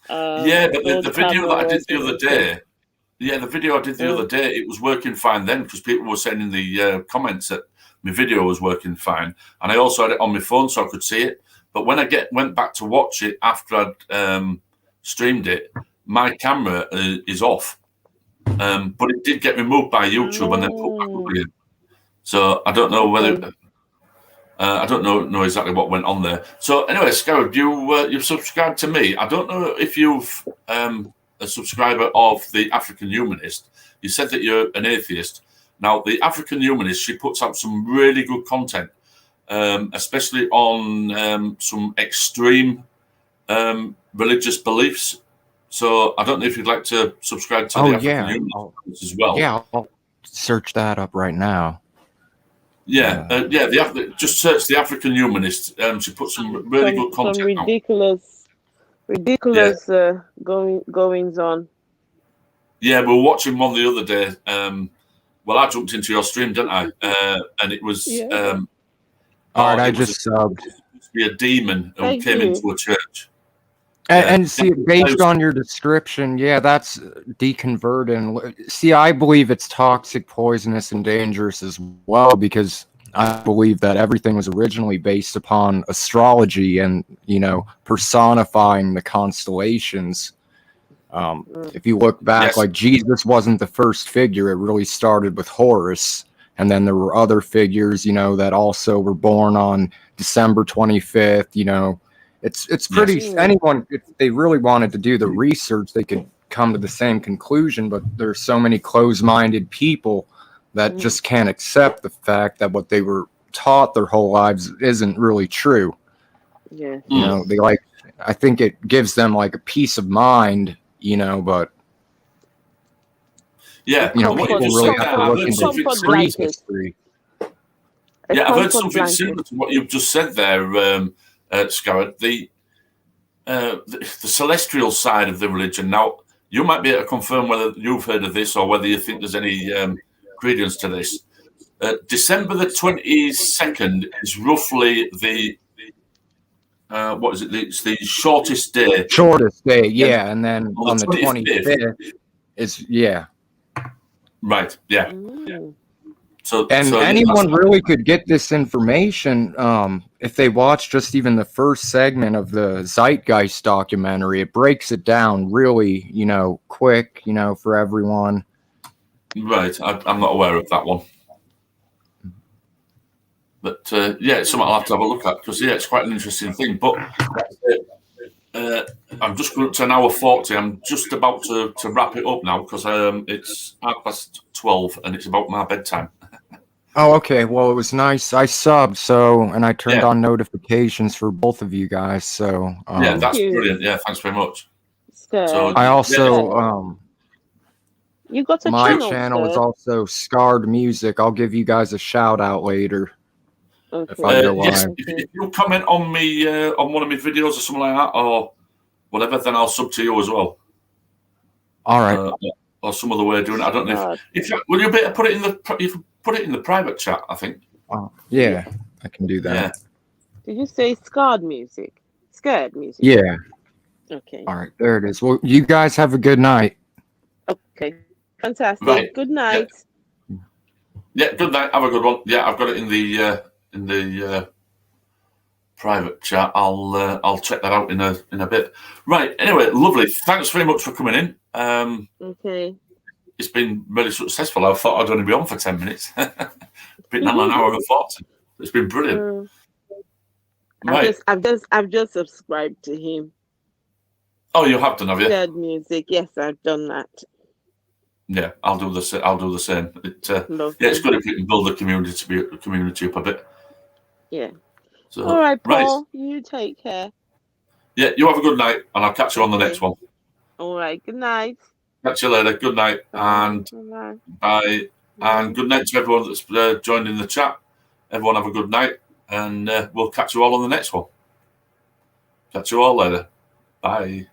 Yeah, but the video that I did the other day. Okay. Yeah, the video I did the other day, it was working fine then because people were saying in the comments that my video was working fine, and I also had it on my phone so I could see it. But when I went back to watch it after I'd streamed it, my camera is off. But it did get removed by YouTube and then put back up again. So I don't know whether I don't know exactly what went on there. So anyway, Scarab, you've subscribed to me. I don't know if you've a subscriber of the African Humanist. You said that you're an atheist. Now, the African Humanist, she puts out some really good content, especially on some extreme religious beliefs. So I don't know if you'd like to subscribe to the African Humanist as well. Yeah, I'll search that up right now. Yeah, just search the African Humanist. She put some really good content. Some ridiculous goings on. Yeah, we were watching one the other day. Well, I jumped into your stream, didn't I? And it was. All right, I just subbed. Be a demon who came into a church. And see, based on your description, yeah, that's deconverting. See, I believe it's toxic, poisonous, and dangerous as well because I believe that everything was originally based upon astrology and, personifying the constellations. If you look back, like Jesus wasn't the first figure. It really started with Horus. And then there were other figures, that also were born on December 25th, It's pretty anyone, if they really wanted to do the research, they could come to the same conclusion, but there's so many closed-minded people that just can't accept the fact that what they were taught their whole lives isn't really true. Yeah. I think it gives them like a peace of mind, but people really have to look into street history. Yeah, I've heard something similar to what you've just said there, Scarrett, the celestial side of the religion. Now, you might be able to confirm whether you've heard of this or whether you think there's any credence to this. December the 22nd is roughly the what is it? It's the shortest day. Shortest day, yeah, and then on the 25th is right, yeah. So anyone really could get this information if they watch just even the first segment of the Zeitgeist documentary. It breaks it down really, quick, for everyone. Right, I'm not aware of that one. But it's something I'll have to have a look at because it's quite an interesting thing. But I'm just going up to an hour 40. I'm just about to wrap it up now because it's 12:30 and it's about my bedtime. Oh, okay. Well, it was nice. I subbed, and I turned on notifications for both of you guys. So that's brilliant. Yeah, thanks very much. So I also you got a my channel is also Scarred Music. I'll give you guys a shout out later. Okay. If I go live. If you comment on me on one of my videos or something like that or whatever, then I'll sub to you as well. All right. Or some other way of doing it. I don't know if will you be able to put it in the put it in the private chat, I think. Yeah, I can do that. Yeah. Did you say Scarred Music? Scared Music? Yeah. Okay. All right, there it is. Well, you guys have a good night. Okay. Fantastic. Right. Good night. Yeah, good night. Have a good one. Yeah, I've got it in the private chat. I'll check that out in a bit. Right. Anyway, lovely. Thanks very much for coming in. Okay. it's been really successful. I thought I'd only be on for 10 minutes. Been on an hour and 40. It's been brilliant. Right. I've just subscribed to him. Oh, you have done, have you? Shared music. Yes, I've done that. Yeah, I'll do the same. Lovely. Yeah, it's good if you can build the community up a bit. Yeah. So, All right, Paul. right. You take care. Yeah, you have a good night, and I'll catch you on the next one. All right. Good night. Catch you later. Good night, and bye. And good night to everyone that's joined in the chat. Everyone have a good night, and we'll catch you all on the next one. Catch you all later. Bye.